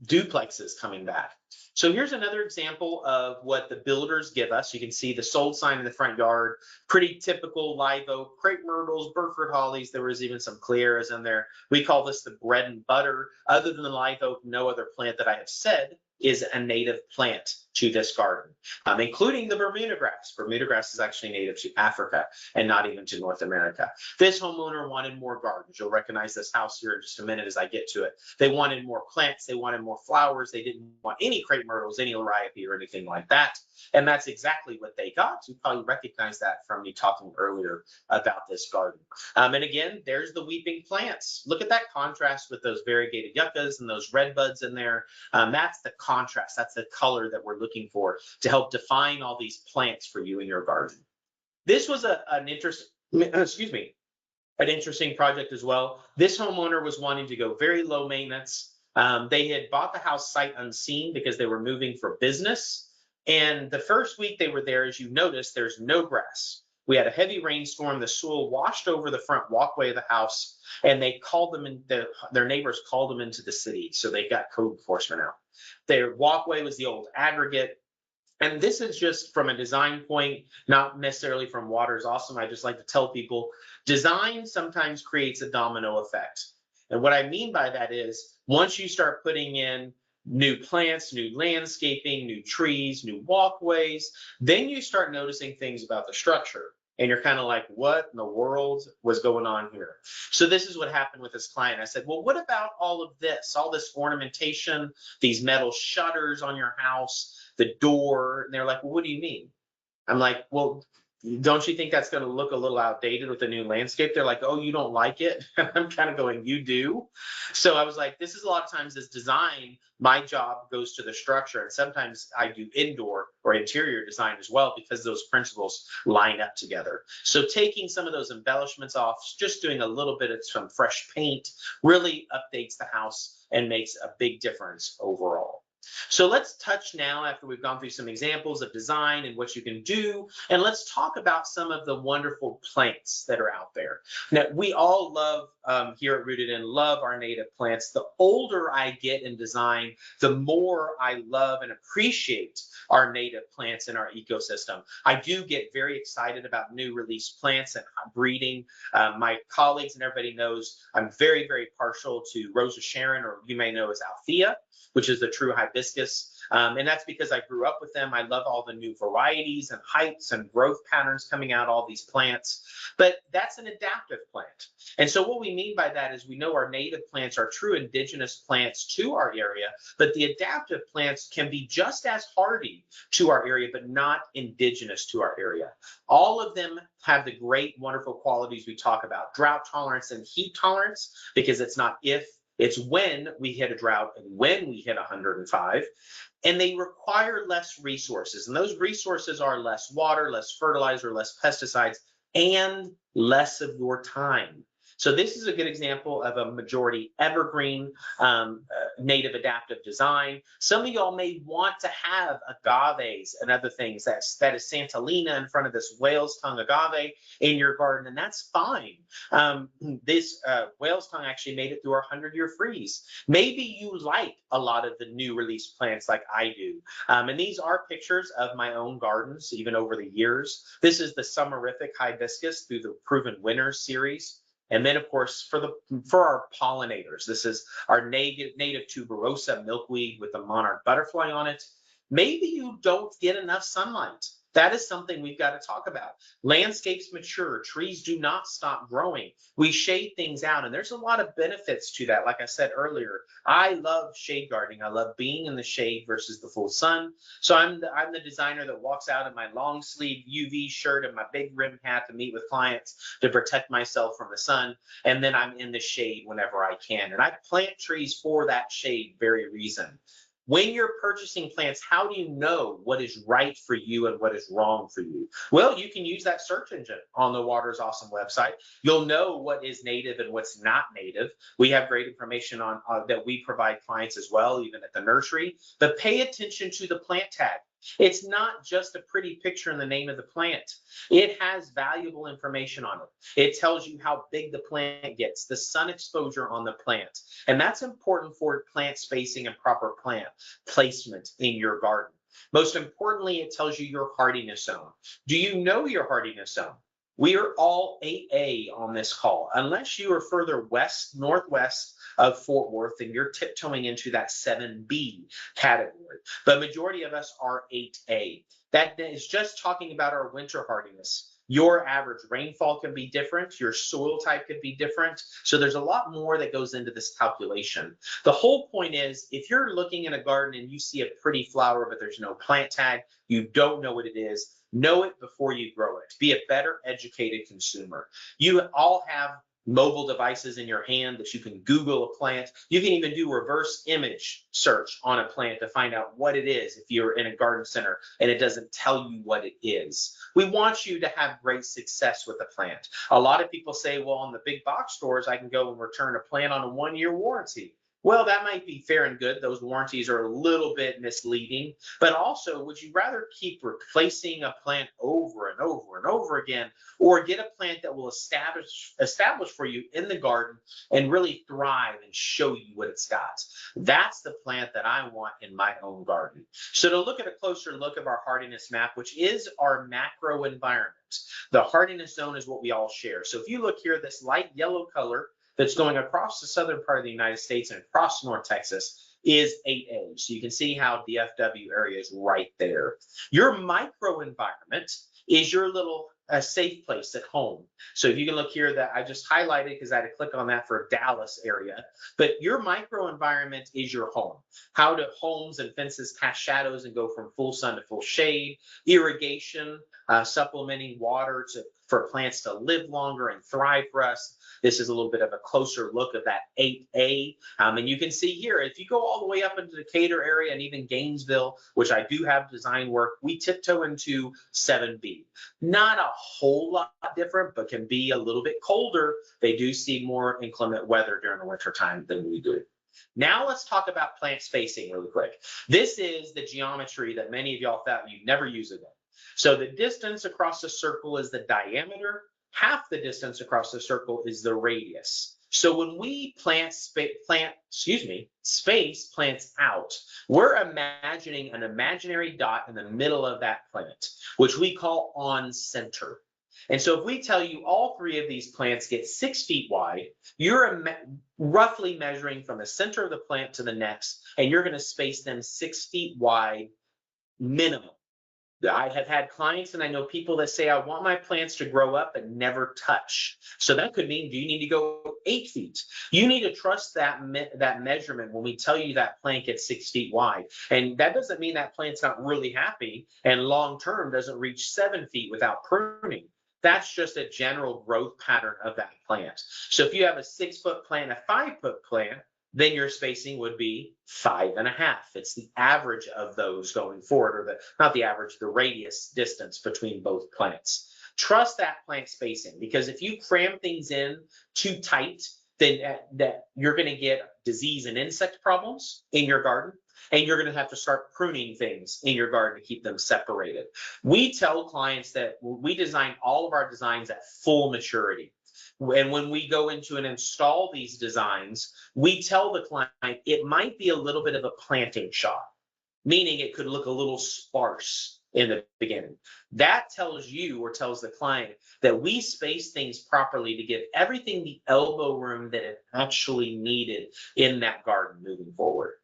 duplexes coming back. So here's another example of what the builders give us. You can see the sold sign in the front yard, pretty typical live oak, crepe myrtles, Burford hollies. There was even some clearas in there. We call this the bread and butter. Other than the live oak, no other plant that I have said is a native plant to this garden, including the Bermuda grass. Bermuda grass is actually native to Africa and not even to North America. This homeowner wanted more gardens. You'll recognize this house here in just a minute as I get to it. They wanted more plants. They wanted more flowers. They didn't want any crepe myrtles, any liriope or anything like that. And that's exactly what they got. You probably recognize that from me talking earlier about this garden. And again, there's the weeping plants. Look at that contrast with those variegated yuccas and those red buds in there. That's the contrast. That's the color that we're looking for to help define all these plants for you in your garden. This was an interesting project as well. This homeowner was wanting to go very low maintenance. They had bought the house sight unseen because they were moving for business. And the first week they were there, as you notice, there's no grass. We had a heavy rainstorm. The soil washed over the front walkway of the house, and they called them in. Their neighbors called them into the city, so they got code enforcement out. Their walkway was the old aggregate. And this is just from a design point, not necessarily from Water is Awesome. I just like to tell people design sometimes creates a domino effect. And what I mean by that is once you start putting in new plants, new landscaping, new trees, new walkways, then you start noticing things about the structure. And you're kind of like, what in the world was going on here? So this is what happened with this client. I said, well, what about all of this, all this ornamentation, these metal shutters on your house, the door? And they're like, well, what do you mean? I'm like, well, don't you think that's going to look a little outdated with the new landscape? They're like, oh, you don't like it? And I'm kind of going, you do? So I was like, this is a lot of times this design, my job goes to the structure. And sometimes I do indoor or interior design as well because those principles line up together. So taking some of those embellishments off, just doing a little bit of some fresh paint really updates the house and makes a big difference overall. So let's touch now, after we've gone through some examples of design and what you can do, and let's talk about some of the wonderful plants that are out there. Now, we all love, here at Rooted In, love our native plants. The older I get in design, the more I love and appreciate our native plants in our ecosystem. I do get very excited about new release plants and breeding. My colleagues and everybody knows I'm very, very partial to Rosa Sharon, or you may know as Althea, which is the true hibiscus. And that's because I grew up with them. I love all the new varieties and heights and growth patterns coming out, all these plants. But that's an adaptive plant. And so what we mean by that is we know our native plants are true indigenous plants to our area, but the adaptive plants can be just as hardy to our area, but not indigenous to our area. All of them have the great, wonderful qualities we talk about: drought tolerance and heat tolerance, because it's not if, it's when we hit a drought and when we hit 105, and they require less resources. And those resources are less water, less fertilizer, less pesticides, and less of your time. So this is a good example of a majority evergreen native adaptive design. Some of y'all may want to have agaves and other things. That is Santalina in front of this whale's tongue agave in your garden, and that's fine. This whale's tongue actually made it through our 100-year freeze. Maybe you like a lot of the new release plants like I do. And these are pictures of my own gardens, even over the years. This is the Summerific hibiscus through the Proven Winners series. And then, of course, for our pollinators, this is our native tuberosa milkweed with the monarch butterfly on it. Maybe you don't get enough sunlight. That is something we've got to talk about. Landscapes mature, trees do not stop growing. We shade things out, and there's a lot of benefits to that. Like I said earlier, I love shade gardening. I love being in the shade versus the full sun. So I'm the designer that walks out in my long sleeve UV shirt and my big rim hat to meet with clients to protect myself from the sun. And then I'm in the shade whenever I can. And I plant trees for that shade very reason. When you're purchasing plants, how do you know what is right for you and what is wrong for you? Well, you can use that search engine on the Water is Awesome website. You'll know what is native and what's not native. We have great information on that we provide clients as well, even at the nursery. But pay attention to the plant tag. It's not just a pretty picture and the name of the plant. It has valuable information on it. It tells you how big the plant gets, the sun exposure on the plant. And that's important for plant spacing and proper plant placement in your garden. Most importantly, it tells you your hardiness zone. Do you know your hardiness zone? We are all 8A on this call. Unless you are further west, northwest of Fort Worth, and you're tiptoeing into that 7B category. But majority of us are 8A. That is just talking about our winter hardiness. Your average rainfall can be different. Your soil type could be different. So there's a lot more that goes into this calculation. The whole point is, if you're looking in a garden and you see a pretty flower, but there's no plant tag, you don't know what it is, know it before you grow it. Be a better educated consumer. You all have mobile devices in your hand that you can Google a plant. You can even do reverse image search on a plant to find out what it is if you're in a garden center and it doesn't tell you what it is. We want you to have great success with the plant. A lot of people say, well, in the big box stores, I can go and return a plant on a 1-year warranty. Well, that might be fair and good. Those warranties are a little bit misleading. But also, would you rather keep replacing a plant over and over and over again, or get a plant that will establish for you in the garden and really thrive and show you what it's got? That's the plant that I want in my own garden. So to look at a closer look of our hardiness map, which is our macro environment, the hardiness zone is what we all share. So if you look here, this light yellow color that's going across the southern part of the United States and across North Texas is 8A. So you can see how DFW area is right there. Your microenvironment is your little safe place at home. So if you can look here, that I just highlighted because I had to click on that for Dallas area. But your microenvironment is your home. How do homes and fences cast shadows and go from full sun to full shade? Irrigation, supplementing water for plants to live longer and thrive for us. This is a little bit of a closer look of that 8A. And you can see here, if you go all the way up into the Decatur area and even Gainesville, which I do have design work, we tiptoe into 7B. Not a whole lot different, but can be a little bit colder. They do see more inclement weather during the winter time than we do. Now let's talk about plant spacing really quick. This is the geometry that many of y'all thought you'd never use again. So the distance across the circle is the diameter. Half the distance across the circle is the radius. So when we space plants out, we're imagining an imaginary dot in the middle of that plant, which we call on center. And so if we tell you all 3 of these plants get 6 feet wide, you're roughly measuring from the center of the plant to the next, and you're going to space them 6 feet wide minimum. I have had clients and I know people that say, I want my plants to grow up and never touch. So that could mean, do you need to go 8 feet? You need to trust that measurement when we tell you that plant gets 6 feet wide. And that doesn't mean that plant's not really happy and long-term doesn't reach 7 feet without pruning. That's just a general growth pattern of that plant. So if you have a 6-foot plant, a 5-foot plant, then your spacing would be 5.5. It's the average of those going forward, or not the average, the radius distance between both plants. Trust that plant spacing, because if you cram things in too tight, then that you're going to get disease and insect problems in your garden, and you're going to have to start pruning things in your garden to keep them separated. We tell clients that we design all of our designs at full maturity. And when we go into and install these designs, we tell the client it might be a little bit of a planting shot, meaning it could look a little sparse in the beginning. That tells you, or tells the client, that we space things properly to give everything the elbow room that it actually needed in that garden moving forward.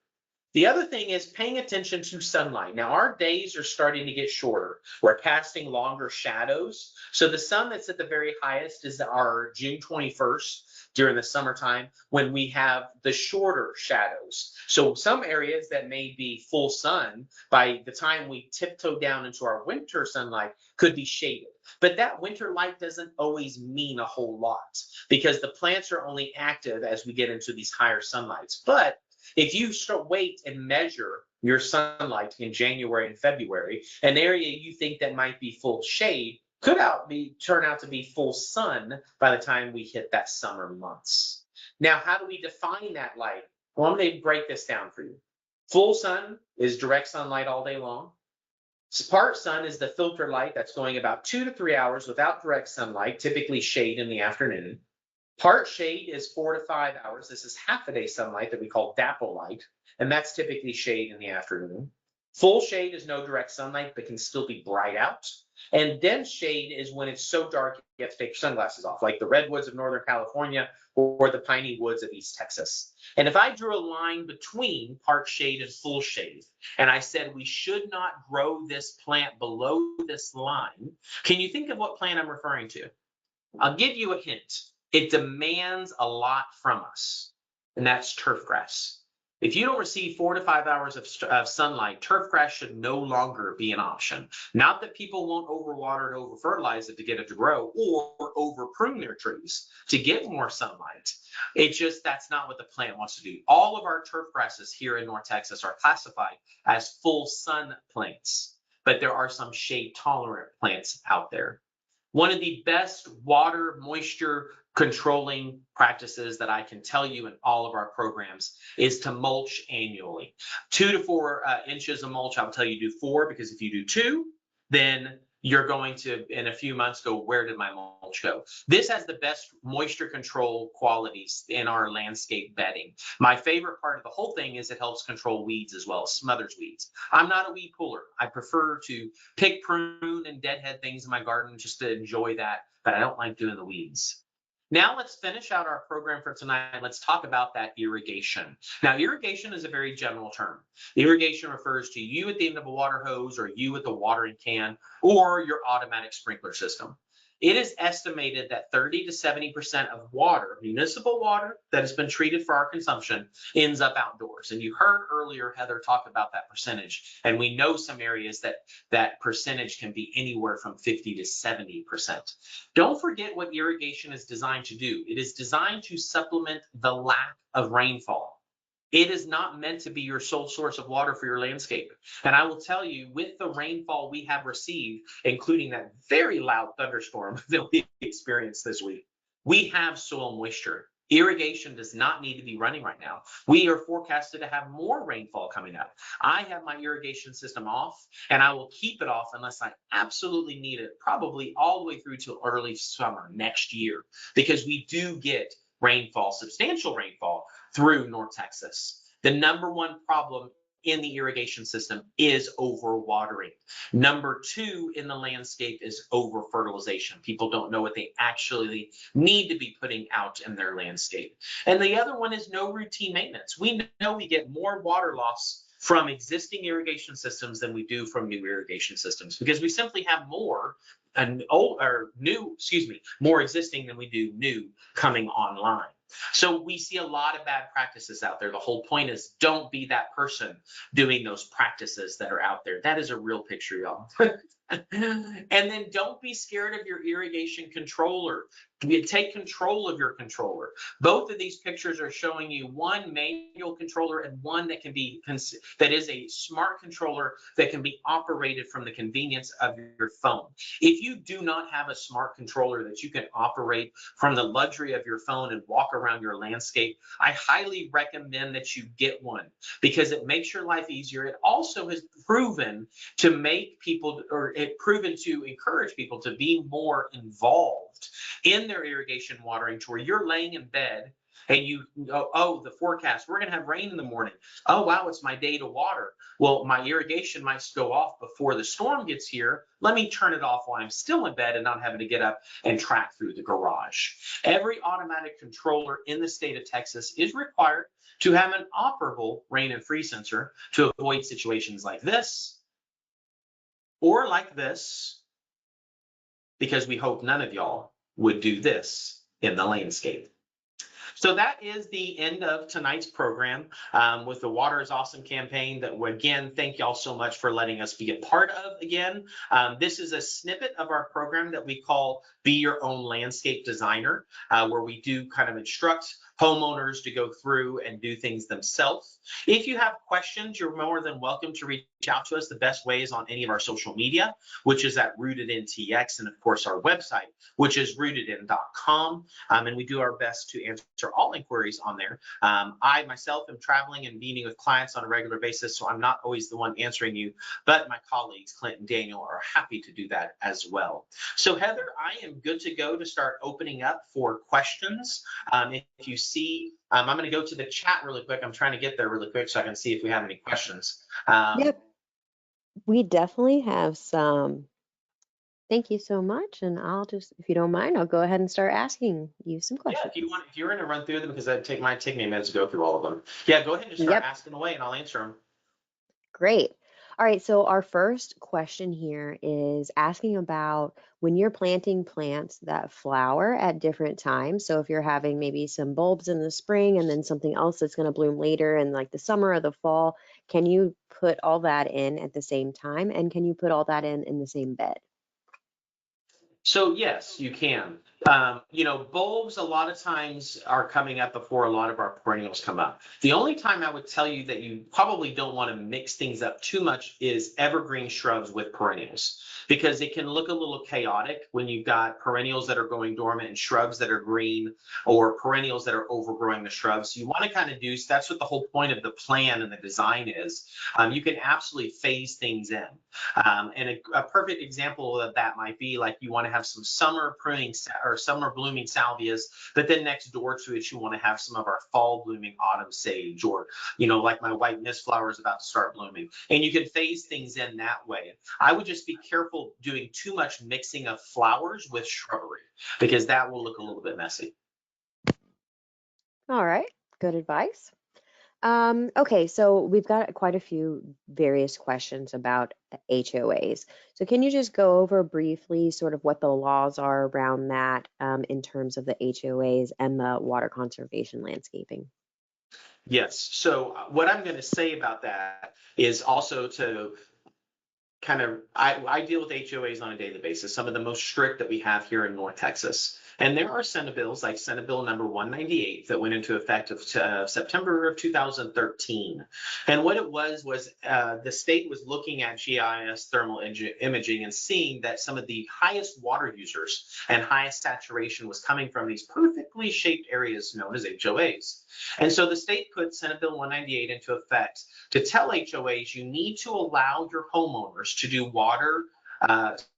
The other thing is paying attention to sunlight. Now, our days are starting to get shorter. We're casting longer shadows. So the sun that's at the very highest is our June 21st during the summertime, when we have the shorter shadows. So some areas that may be full sun, by the time we tiptoe down into our winter sunlight, could be shaded. But that winter light doesn't always mean a whole lot, because the plants are only active as we get into these higher sunlights. But If you wait and measure your sunlight in January and February, an area you think that might be full shade could turn out to be full sun by the time we hit that summer months. Now, how do we define that light? Well, I'm going to break this down for you. Full sun is direct sunlight all day long. Part sun is the filter light that's going about 2 to 3 hours without direct sunlight, typically shade in the afternoon. Part shade is 4 to 5 hours. This is half a day sunlight that we call dapple light, and that's typically shade in the afternoon. Full shade is no direct sunlight, but can still be bright out. And dense shade is when it's so dark you have to take your sunglasses off, like the redwoods of Northern California or the piney woods of East Texas. And if I drew a line between part shade and full shade, and I said we should not grow this plant below this line, can you think of what plant I'm referring to? I'll give you a hint. It demands a lot from us, and that's turf grass. If you don't receive 4 to 5 hours of sunlight, turf grass should no longer be an option. Not that people won't overwater and over-fertilize it to get it to grow or over-prune their trees to get more sunlight. It's just that's not what the plant wants to do. All of our turf grasses here in North Texas are classified as full sun plants, but there are some shade-tolerant plants out there. One of the best water moisture controlling practices that I can tell you in all of our programs is to mulch annually. 2 to 4 inches of mulch. I'll tell you do 4, because if you do 2, then you're going to, in a few months, go, where did my mulch go? This has the best moisture control qualities in our landscape bedding. My favorite part of the whole thing is it helps control weeds as well, smothers weeds. I'm not a weed puller. I prefer to pick, prune, and deadhead things in my garden just to enjoy that, but I don't like doing the weeds. Now let's finish out our program for tonight. Let's talk about that irrigation. Now, irrigation is a very general term. Irrigation refers to you at the end of a water hose, or you at the watering can, or your automatic sprinkler system. It is estimated that 30 to 70% of water, municipal water that has been treated for our consumption, ends up outdoors. And you heard earlier Heather talk about that percentage. And we know some areas that percentage can be anywhere from 50 to 70%. Don't forget what irrigation is designed to do. It is designed to supplement the lack of rainfall. It is not meant to be your sole source of water for your landscape. And I will tell you, with the rainfall we have received, including that very loud thunderstorm that we experienced this week, we have soil moisture. Irrigation does not need to be running right now. We are forecasted to have more rainfall coming up. I have my irrigation system off, and I will keep it off unless I absolutely need it, probably all the way through till early summer next year, because we do get rainfall, substantial rainfall through North Texas. The number one problem in the irrigation system is overwatering. Number 2 in the landscape is over-fertilization. People don't know what they actually need to be putting out in their landscape. And the other one is no routine maintenance. We know we get more water loss from existing irrigation systems than we do from new irrigation systems, because we simply have more more existing than we do new coming online. So we see a lot of bad practices out there. The whole point is, don't be that person doing those practices that are out there. That is a real picture, y'all. And then don't be scared of your irrigation controller. Take control of your controller. Both of these pictures are showing you one manual controller and one that is a smart controller that can be operated from the convenience of your phone. If you do not have a smart controller that you can operate from the luxury of your phone and walk around your landscape, I highly recommend that you get one, because it makes your life easier. It also has proven to encourage people to be more involved in their irrigation watering, to where you're laying in bed and you go, oh, the forecast, we're going to have rain in the morning. Oh, wow, it's my day to water. Well, my irrigation might go off before the storm gets here. Let me turn it off while I'm still in bed and not having to get up and track through the garage. Every automatic controller in the state of Texas is required to have an operable rain and freeze sensor to avoid situations like this or like this, because we hope none of y'all would do this in the landscape. So that is the end of tonight's program with the Water is Awesome campaign that, again, thank y'all so much for letting us be a part of again. This is a snippet of our program that we call Be Your Own Landscape Designer, where we do kind of instruct homeowners to go through and do things themselves. If you have questions, you're more than welcome to reach out to us. The best way is on any of our social media, which is at RootedInTX, and of course our website, which is rootedin.com. And we do our best to answer all inquiries on there. I myself am traveling and meeting with clients on a regular basis, so I'm not always the one answering you, but my colleagues, Clint and Daniel, are happy to do that as well. So Heather, I am good to go to start opening up for questions. If you see, I'm going to go to the chat really quick. I'm trying to get there really quick so I can see if we have any questions. Yep, we definitely have some. Thank you so much. And I'll just, if you don't mind, I'll go ahead and start asking you some Yeah, questions. if you're going to run through them, because that might take me a minute to go through all of them. Yeah, go ahead and just start Yep, asking away and I'll answer them. great. All right, so our first question here is asking about when you're planting plants that flower at different times. So if you're having maybe some bulbs in the spring and then something else that's going to bloom later in like the summer or the fall, can you put all that in at the same time? And can you put all that in the same bed? So yes, you can. Bulbs a lot of times are coming up before a lot of our perennials come up. The only time I would tell you that you probably don't want to mix things up too much is evergreen shrubs with perennials, because it can look a little chaotic when you've got perennials that are going dormant and shrubs that are green, or perennials that are overgrowing the shrubs. So you want to kind of that's what the whole point of the plan and the design is. You can absolutely phase things in. And a perfect example of that might be like you want to have some summer pruning or summer blooming salvias, but then next door to it, you want to have some of our fall blooming autumn sage, or, like my white mist flower is about to start blooming. And you can phase things in that way. I would just be careful doing too much mixing of flowers with shrubbery, because that will look a little bit messy. All right, good advice. Okay, so we've got quite a few various questions about HOAs. So can you just go over briefly sort of what the laws are around that in terms of the HOAs and the water conservation landscaping? Yes. So what I'm going to say about that is also to kind of, I deal with HOAs on a daily basis, some of the most strict that we have here in North Texas. And there are Senate bills like Senate Bill number 198 that went into effect of September of 2013. And what it was the state was looking at GIS thermal imaging and seeing that some of the highest water users and highest saturation was coming from these perfectly shaped areas known as HOAs. And so the state put Senate Bill 198 into effect to tell HOAs you need to allow your homeowners to do water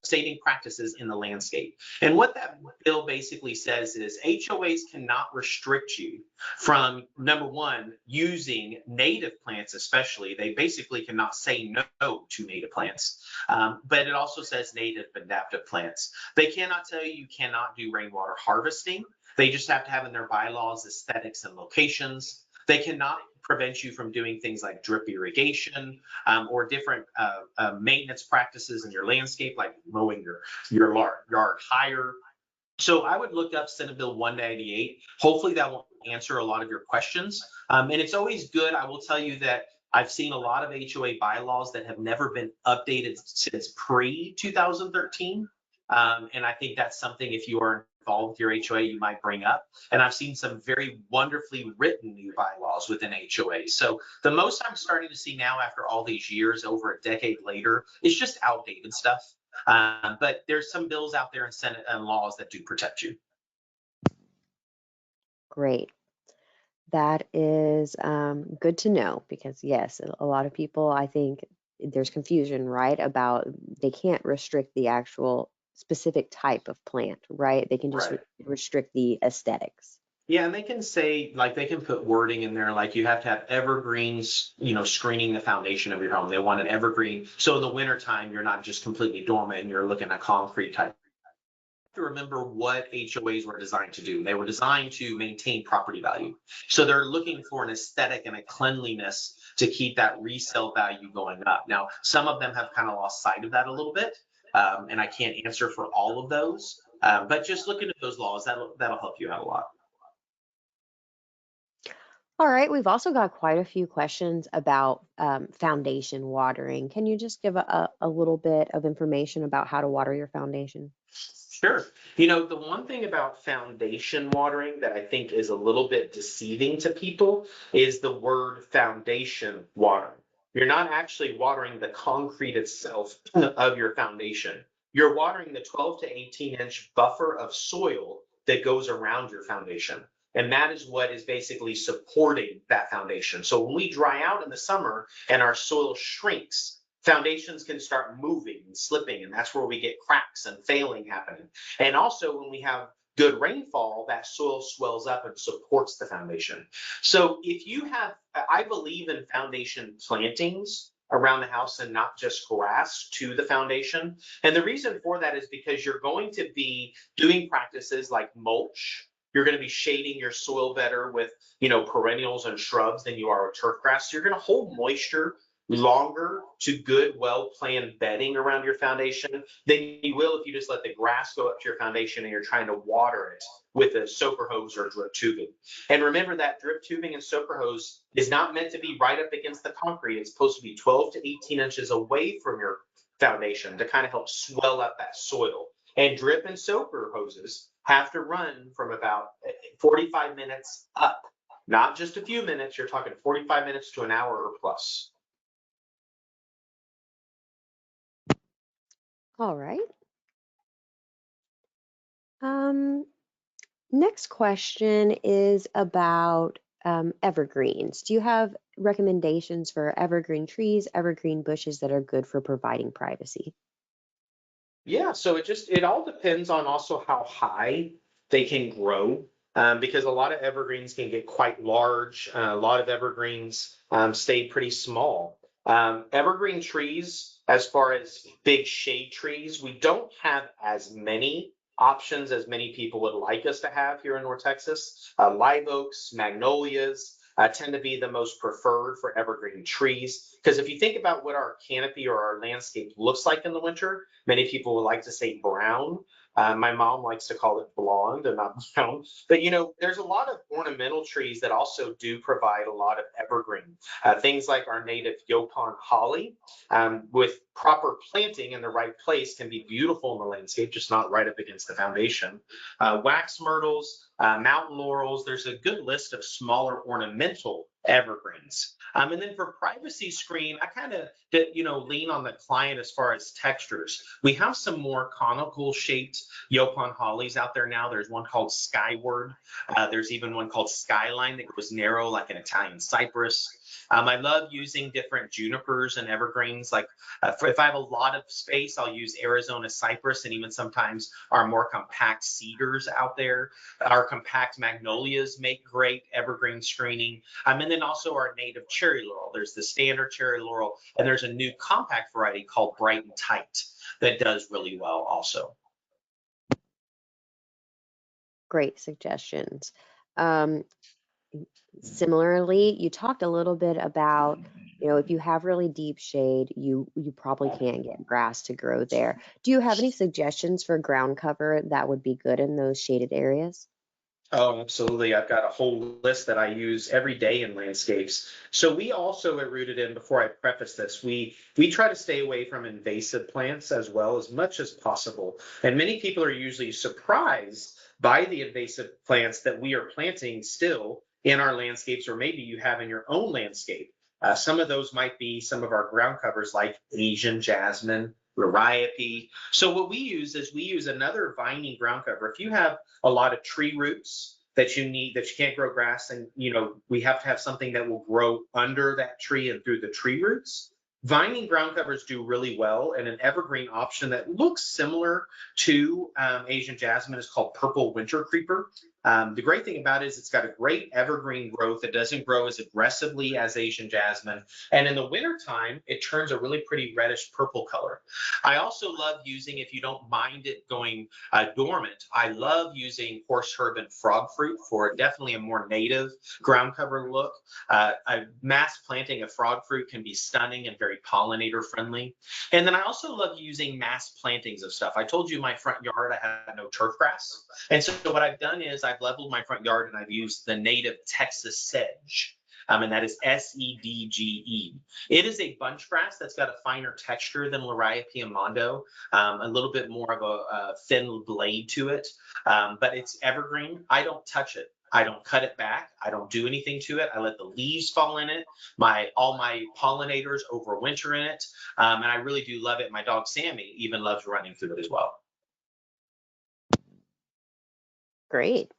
saving practices in the landscape. And what that bill basically says is HOAs cannot restrict you from, number one, using native plants, especially. They basically cannot say no to native plants. But it also says native adaptive plants. They cannot tell you cannot do rainwater harvesting. They just have to have in their bylaws aesthetics and locations. They cannot prevent you from doing things like drip irrigation or different maintenance practices in your landscape, like mowing your yard higher. So I would look up Senate Bill 198. Hopefully that will answer a lot of your questions. And it's always good. I will tell you that I've seen a lot of HOA bylaws that have never been updated since pre-2013. And I think that's something, if you are involved with your HOA, you might bring up. And I've seen some very wonderfully written new bylaws within HOA. So the most I'm starting to see now after all these years, over a decade later, is just outdated stuff. But there's some bills out there in Senate and laws that do protect you. Great. That is good to know because, yes, a lot of people, I think there's confusion, right, about they can't restrict the actual specific type of plant, right? They can just Right. restrict the aesthetics. Yeah, and they can say, like, they can put wording in there, like you have to have evergreens, screening the foundation of your home. They want an evergreen. So in the wintertime, you're not just completely dormant and you're looking at concrete type. To remember what HOAs were designed to do. They were designed to maintain property value. So they're looking for an aesthetic and a cleanliness to keep that resale value going up. Now, some of them have kind of lost sight of that a little bit, and I can't answer for all of those. But just looking at those laws, that'll help you out a lot. All right, we've also got quite a few questions about foundation watering. Can you just give a little bit of information about how to water your foundation? Sure. You know, the one thing about foundation watering that I think is a little bit deceiving to people is the word foundation watering. You're not actually watering the concrete itself of your foundation. You're watering the 12 to 18-inch buffer of soil that goes around your foundation. And that is what is basically supporting that foundation. So when we dry out in the summer and our soil shrinks, foundations can start moving and slipping, and that's where we get cracks and failing happening. And also, when we have good rainfall, that soil swells up and supports the foundation. So, if you have, I believe in foundation plantings around the house and not just grass to the foundation. And the reason for that is because you're going to be doing practices like mulch. You're going to be shading your soil better with, perennials and shrubs than you are with turf grass. So you're going to hold moisture longer to good, well-planned bedding around your foundation than you will if you just let the grass go up to your foundation and you're trying to water it with a soaker hose or drip tubing. And remember that drip tubing and soaker hose is not meant to be right up against the concrete. It's supposed to be 12 to 18 inches away from your foundation to kind of help swell up that soil. And drip and soaker hoses have to run from about 45 minutes up, not just a few minutes. You're talking 45 minutes to an hour or plus. All right. Um, Next question is about evergreens. Do you have recommendations for evergreen trees, evergreen bushes that are good for providing privacy? Yeah, so it all depends on also how high they can grow, because a lot of evergreens can get quite large. A lot of evergreens stay pretty small. Evergreen trees, as far as big shade trees, we don't have as many options as many people would like us to have here in North Texas. Live oaks, magnolias. Tend to be the most preferred for evergreen trees. Because if you think about what our canopy or our landscape looks like in the winter, many people would like to say brown. My mom likes to call it blonde and not brown. But there's a lot of ornamental trees that also do provide a lot of evergreen. Things like our native Yopon holly, with proper planting in the right place, can be beautiful in the landscape, just not right up against the foundation. Wax myrtles, mountain laurels. There's a good list of smaller ornamental evergreens. And then for privacy screen, I kind of lean on the client as far as textures. We have some more conical shaped Yopon hollies out there now. There's one called Skyward. There's even one called Skyline that goes narrow like an Italian cypress. I love using different junipers and evergreens. Like if I have a lot of space, I'll use Arizona cypress and even sometimes our more compact cedars out there. Our compact magnolias make great evergreen screening. And then also our native cherry laurel. There's the standard cherry laurel, and there's a new compact variety called Bright and Tight that does really well also. Great suggestions. Um, Similarly, you talked a little bit about, if you have really deep shade, you probably can't get grass to grow there. Do you have any suggestions for ground cover that would be good in those shaded areas? Oh, absolutely. I've got a whole list that I use every day in landscapes. So we also at Rooted In, before I preface this, we try to stay away from invasive plants as well as much as possible. And many people are usually surprised by the invasive plants that we are planting still in our landscapes, or maybe you have in your own landscape. Some of those might be some of our ground covers like Asian jasmine, Liriope. So what we use is we use another vining ground cover. If you have a lot of tree roots that you can't grow grass, and we have to have something that will grow under that tree and through the tree roots. Vining ground covers do really well, and an evergreen option that looks similar to Asian jasmine is called purple winter creeper. The great thing about it is it's got a great evergreen growth. It doesn't grow as aggressively as Asian jasmine, and in the wintertime it turns a really pretty reddish purple color. I also love using, if you don't mind it going dormant, I love using horse herb and frog fruit for definitely a more native ground cover look. A mass planting of frog fruit can be stunning and very pollinator friendly. And then I also love using mass plantings of stuff. I told you my front yard I had no turf grass. And so what I've done is I've leveled my front yard and I've used the native Texas sedge. And that is SEDGE. It is a bunch grass that's got a finer texture than Lariopia mondo, a little bit more of a thin blade to it, but it's evergreen. I don't touch it. I don't cut it back. I don't do anything to it. I let the leaves fall in it. All my pollinators overwinter in it, and I really do love it. My dog Sammy even loves running through it as well. Great.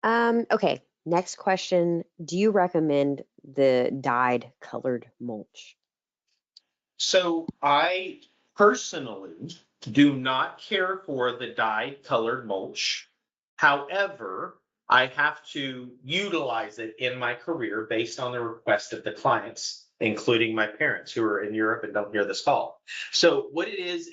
Okay, next question. Do you recommend the dyed colored mulch? So I personally do not care for the dyed colored mulch. However, I have to utilize it in my career based on the request of the clients, including my parents who are in Europe and don't hear this call. So what it is,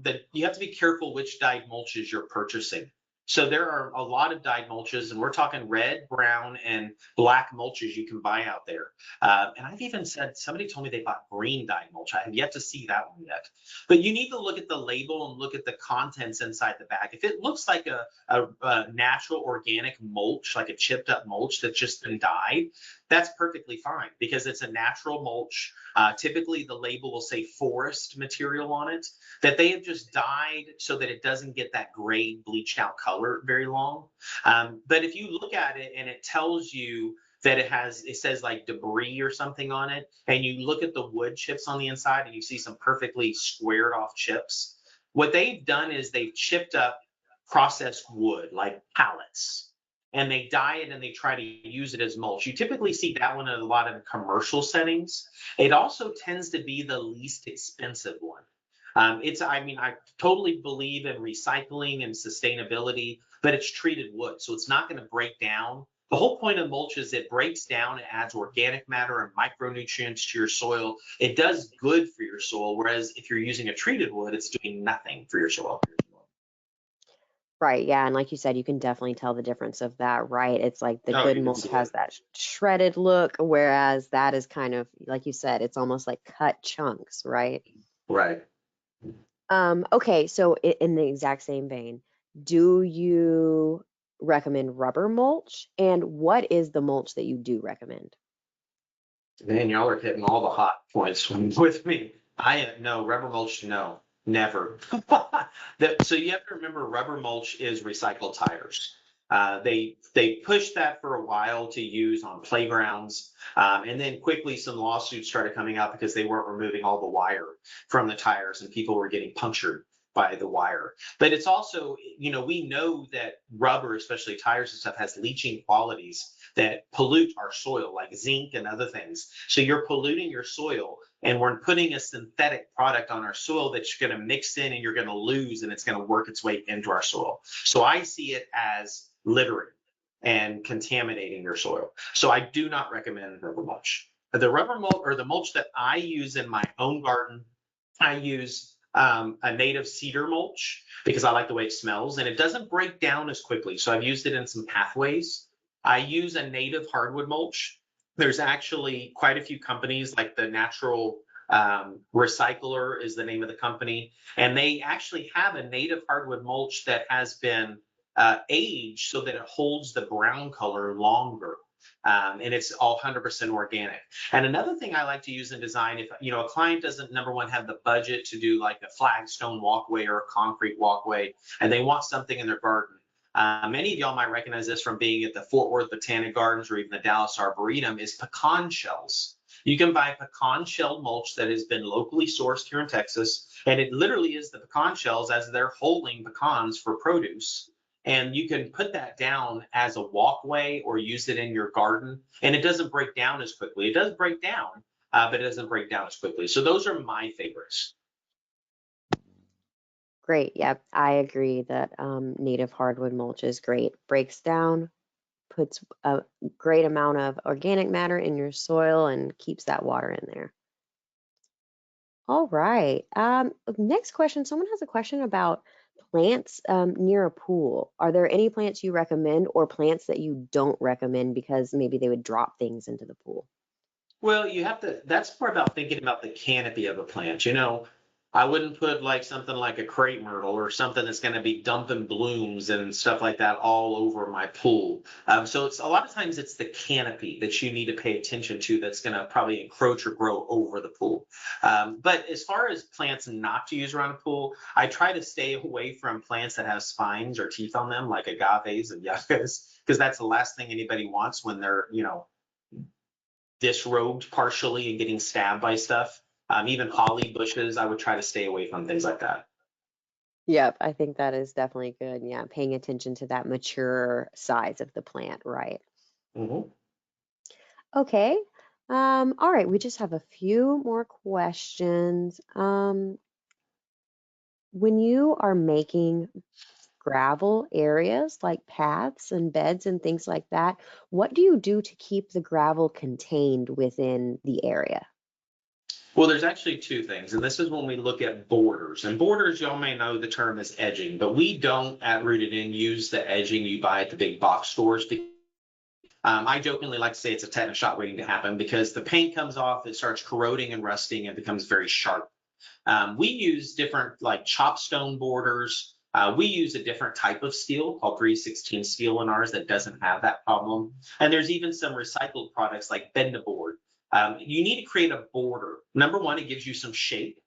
that you have to be careful which dyed mulches you're purchasing. So there are a lot of dyed mulches, and we're talking red, brown, and black mulches you can buy out there. And I've even said, somebody told me they bought green dyed mulch. I have yet to see that one yet. But you need to look at the label and look at the contents inside the bag. If it looks like a natural organic mulch, like a chipped up mulch that's just been dyed, that's perfectly fine because it's a natural mulch. Typically, the label will say forest material on it, that they have just dyed so that it doesn't get that gray bleached out color very long. But if you look at it and it tells you that it says like debris or something on it, and you look at the wood chips on the inside and you see some perfectly squared off chips, what they've done is they've chipped up processed wood like pallets, and they dye it and they try to use it as mulch. You typically see that one in a lot of commercial settings. It also tends to be the least expensive one. I totally believe in recycling and sustainability, but it's treated wood, so it's not going to break down. The whole point of mulch is it breaks down, it adds organic matter and micronutrients to your soil. It does good for your soil, whereas if you're using a treated wood, it's doing nothing for your soil. Right, yeah, and like you said, you can definitely tell the difference of that, right? It's like the Oh, good you can mulch see has it. that shredded look, whereas that is kind of, like you said, it's almost like cut chunks, right? Right. Okay, so in the exact same vein, do you recommend rubber mulch? And what is the mulch that you do recommend? Man, y'all are hitting all the hot points with me. I no rubber mulch, no, never. So you have to remember, rubber mulch is recycled tires. They pushed that for a while to use on playgrounds, and then quickly some lawsuits started coming out because they weren't removing all the wire from the tires, and people were getting punctured by the wire. But it's also, we know that rubber, especially tires and stuff, has leaching qualities that pollute our soil, like zinc and other things. So you're polluting your soil, and we're putting a synthetic product on our soil that you're going to mix in and you're going to lose, and it's going to work its way into our soil. So I see it as littering and contaminating your soil. So I do not recommend rubber mulch. The rubber mulch, or the mulch that I use in my own garden, I use a native cedar mulch because I like the way it smells and it doesn't break down as quickly. So I've used it in some pathways. I use a native hardwood mulch. There's actually quite a few companies, like the Natural Recycler is the name of the company, and they actually have a native hardwood mulch that has been aged so that it holds the brown color longer. And it's all 100% organic. And another thing I like to use in design, if a client doesn't, number one, have the budget to do like a flagstone walkway or a concrete walkway, and they want something in their garden. Many of y'all might recognize this from being at the Fort Worth Botanic Gardens or even the Dallas Arboretum, is pecan shells. You can buy pecan shell mulch that has been locally sourced here in Texas, and it literally is the pecan shells as they're holding pecans for produce. And you can put that down as a walkway or use it in your garden, and it doesn't break down as quickly. It does break down, but it doesn't break down as quickly. So those are my favorites. Great. Yep, I agree that native hardwood mulch is great. Breaks down, puts a great amount of organic matter in your soil and keeps that water in there. All right. Next question. Someone has a question about plants near a pool. Are there any plants you recommend or plants that you don't recommend because maybe they would drop things into the pool? Well, that's more about thinking about the canopy of a plant. I wouldn't put like something like a crepe myrtle or something that's going to be dumping blooms and stuff like that all over my pool. So it's a lot of times it's the canopy that you need to pay attention to that's going to probably encroach or grow over the pool. But as far as plants not to use around a pool, I try to stay away from plants that have spines or teeth on them, like agaves and yuccas, because that's the last thing anybody wants when they're, disrobed partially and getting stabbed by stuff. Even holly bushes, I would try to stay away from things like that. Yep, I think that is definitely good. Yeah, paying attention to that mature size of the plant, right? Mhm. Okay. All right, we just have a few more questions. When you are making gravel areas like paths and beds and things like that, what do you do to keep the gravel contained within the area? Well, there's actually two things, and this is when we look at borders. And borders, y'all may know the term is edging, but we don't at Rooted In use the edging you buy at the big box stores. I jokingly like to say it's a tetanus shot waiting to happen because the paint comes off, it starts corroding and rusting, and becomes very sharp. We use different like chop stone borders. We use a different type of steel called 316 steel in ours that doesn't have that problem. And there's even some recycled products like Bendaboard. You need to create a border. Number one, it gives you some shape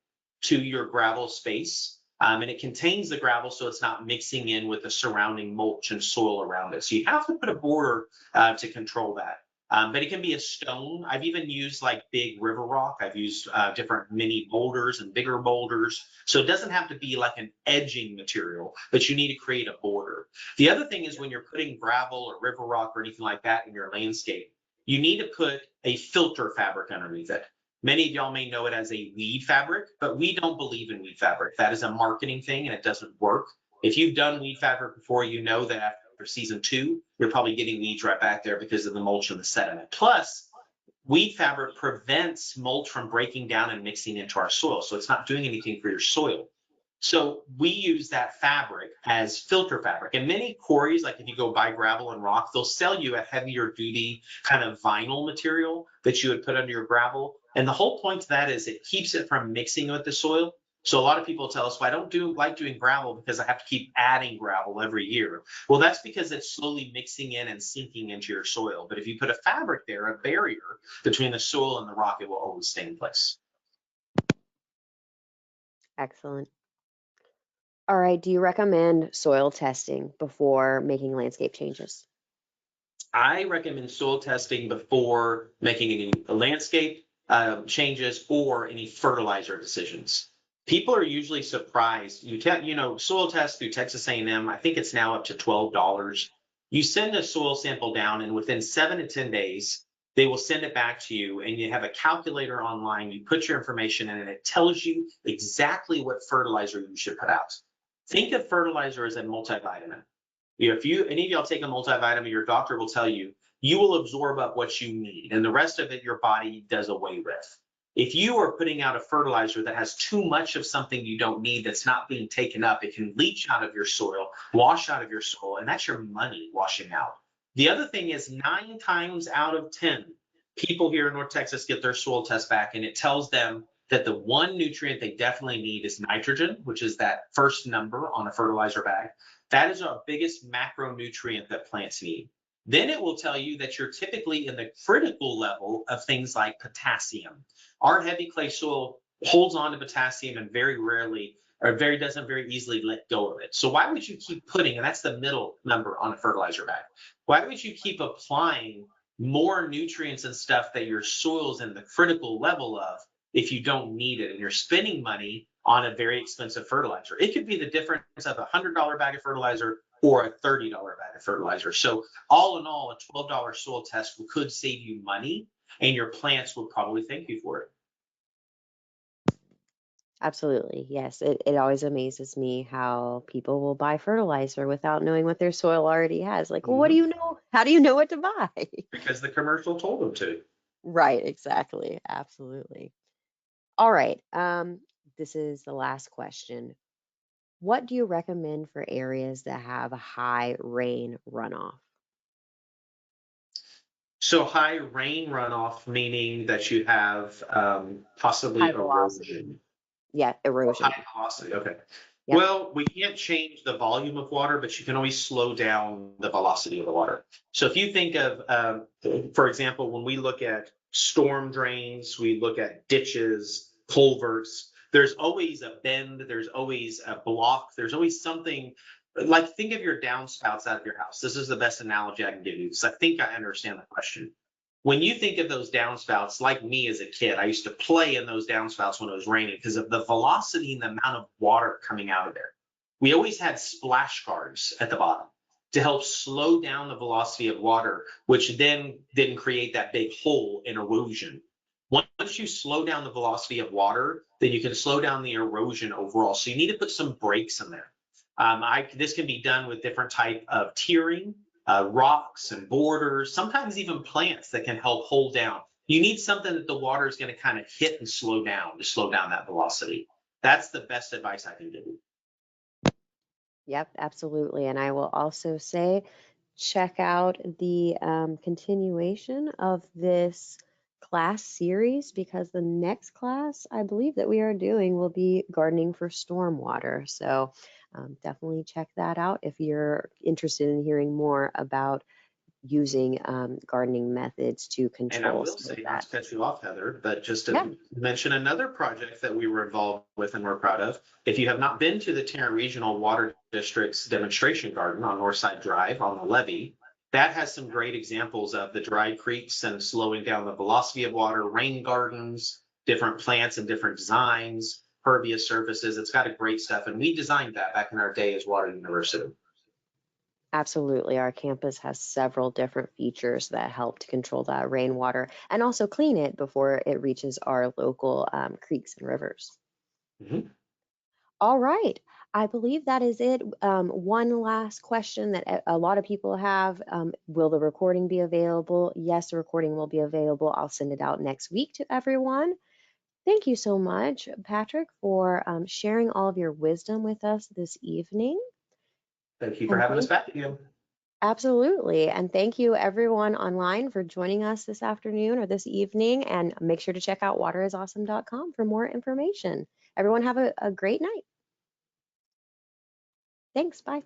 to your gravel space. And it contains the gravel so it's not mixing in with the surrounding mulch and soil around it. So you have to put a border to control that. But it can be a stone. I've even used like big river rock. I've used different mini boulders and bigger boulders. So it doesn't have to be like an edging material, but you need to create a border. The other thing is when you're putting gravel or river rock or anything like that in your landscape, you need to put a filter fabric underneath it. Many of y'all may know it as a weed fabric, but we don't believe in weed fabric. That is a marketing thing and it doesn't work. If you've done weed fabric before, you know that after season two, you're probably getting weeds right back there because of the mulch and the sediment. Plus, weed fabric prevents mulch from breaking down and mixing into our soil. So it's not doing anything for your soil. So we use that fabric as filter fabric. And many quarries, like if you go buy gravel and rock, they'll sell you a heavier duty kind of vinyl material that you would put under your gravel. And the whole point to that is it keeps it from mixing with the soil. So a lot of people tell us, well, I don't like doing gravel because I have to keep adding gravel every year. Well, that's because it's slowly mixing in and sinking into your soil. But if you put a fabric there, a barrier between the soil and the rock, it will always stay in place. Excellent. All right, do you recommend soil testing before making landscape changes? I recommend soil testing before making any landscape changes or any fertilizer decisions. People are usually surprised. Soil test through Texas A&M. I think it's now up to $12. You send a soil sample down, and within 7 to 10 days, they will send it back to you. And you have a calculator online. You put your information in, and it tells you exactly what fertilizer you should put out. Think of fertilizer as a multivitamin. If any of y'all take a multivitamin, your doctor will tell you you will absorb up what you need, and the rest of it your body does away with. If you are putting out a fertilizer that has too much of something you don't need that's not being taken up, it can leach out of your soil, wash out of your soil, and that's your money washing out. The other thing is 9 times out of 10, people here in North Texas get their soil test back, and it tells them that the one nutrient they definitely need is nitrogen, which is that first number on a fertilizer bag. That is our biggest macronutrient that plants need. Then it will tell you that you're typically in the critical level of things like potassium. Our heavy clay soil holds on to potassium and very rarely or very doesn't very easily let go of it. So why would you keep putting, and that's the middle number on a fertilizer bag, why would you keep applying more nutrients and stuff that your soil's in the critical level of if you don't need it and you're spending money on a very expensive fertilizer? It could be the difference of $100 bag of fertilizer or a $30 bag of fertilizer. So all in all, a $12 soil test could save you money and your plants will probably thank you for it. Absolutely. Yes. It always amazes me how people will buy fertilizer without knowing what their soil already has. Like, well, what do Mhm. you know? How do you know what to buy? Because the commercial told them to. Right, exactly. Absolutely. All right. This is the last question. What do you recommend for areas that have a high rain runoff? So high rain runoff, meaning that you have possibly High velocity. erosion. Yeah, Oh, erosion. high velocity. Okay. Yep. Well, we can't change the volume of water, but you can always slow down the velocity of the water. So if you think of, for example, when we look at storm drains, we look at ditches, culverts, there's always a bend, there's always a block, there's always something. Like think of your downspouts out of your house. This is the best analogy I can give you because I think I understand the question. When you think of those downspouts, like me as a kid, I used to play in those downspouts when it was raining because of the velocity and the amount of water coming out of there. We always had splash guards at the bottom to help slow down the velocity of water, which then didn't create that big hole in erosion. Once you slow down the velocity of water, then you can slow down the erosion overall. So you need to put some brakes in there. This can be done with different type of tiering, rocks and borders, sometimes even plants that can help hold down. You need something that the water is going to kind of hit and slow down to slow down that velocity. That's the best advice I can give you. Yep, absolutely. And I will also say, check out the continuation of this class series because the next class I believe that we are doing will be gardening for stormwater. So definitely check that out if you're interested in hearing more about using gardening methods to And I control will some of say, not that. to cut you off, Heather, but just Yeah. to mention another project that we were involved with and we're proud of. If you have not been to the Tarrant Regional Water District's demonstration garden on Northside Drive on the levee, that has some great examples of the dry creeks and slowing down the velocity of water, rain gardens, different plants and different designs, pervious surfaces. It's got a great stuff. And we designed that back in our day as Water University. Absolutely. Our campus has several different features that help to control that rainwater and also clean it before it reaches our local creeks and rivers. Mhm. All right. I believe that is it. One last question that a lot of people have. Will the recording be available? Yes, the recording will be available. I'll send it out next week to everyone. Thank you so much, Patrick, for sharing all of your wisdom with us this evening. Thank you for And having us thank back again. Absolutely. And thank you everyone online for joining us this afternoon or this evening. And make sure to check out waterisawesome.com for more information. Everyone have a great night. Thanks. Bye.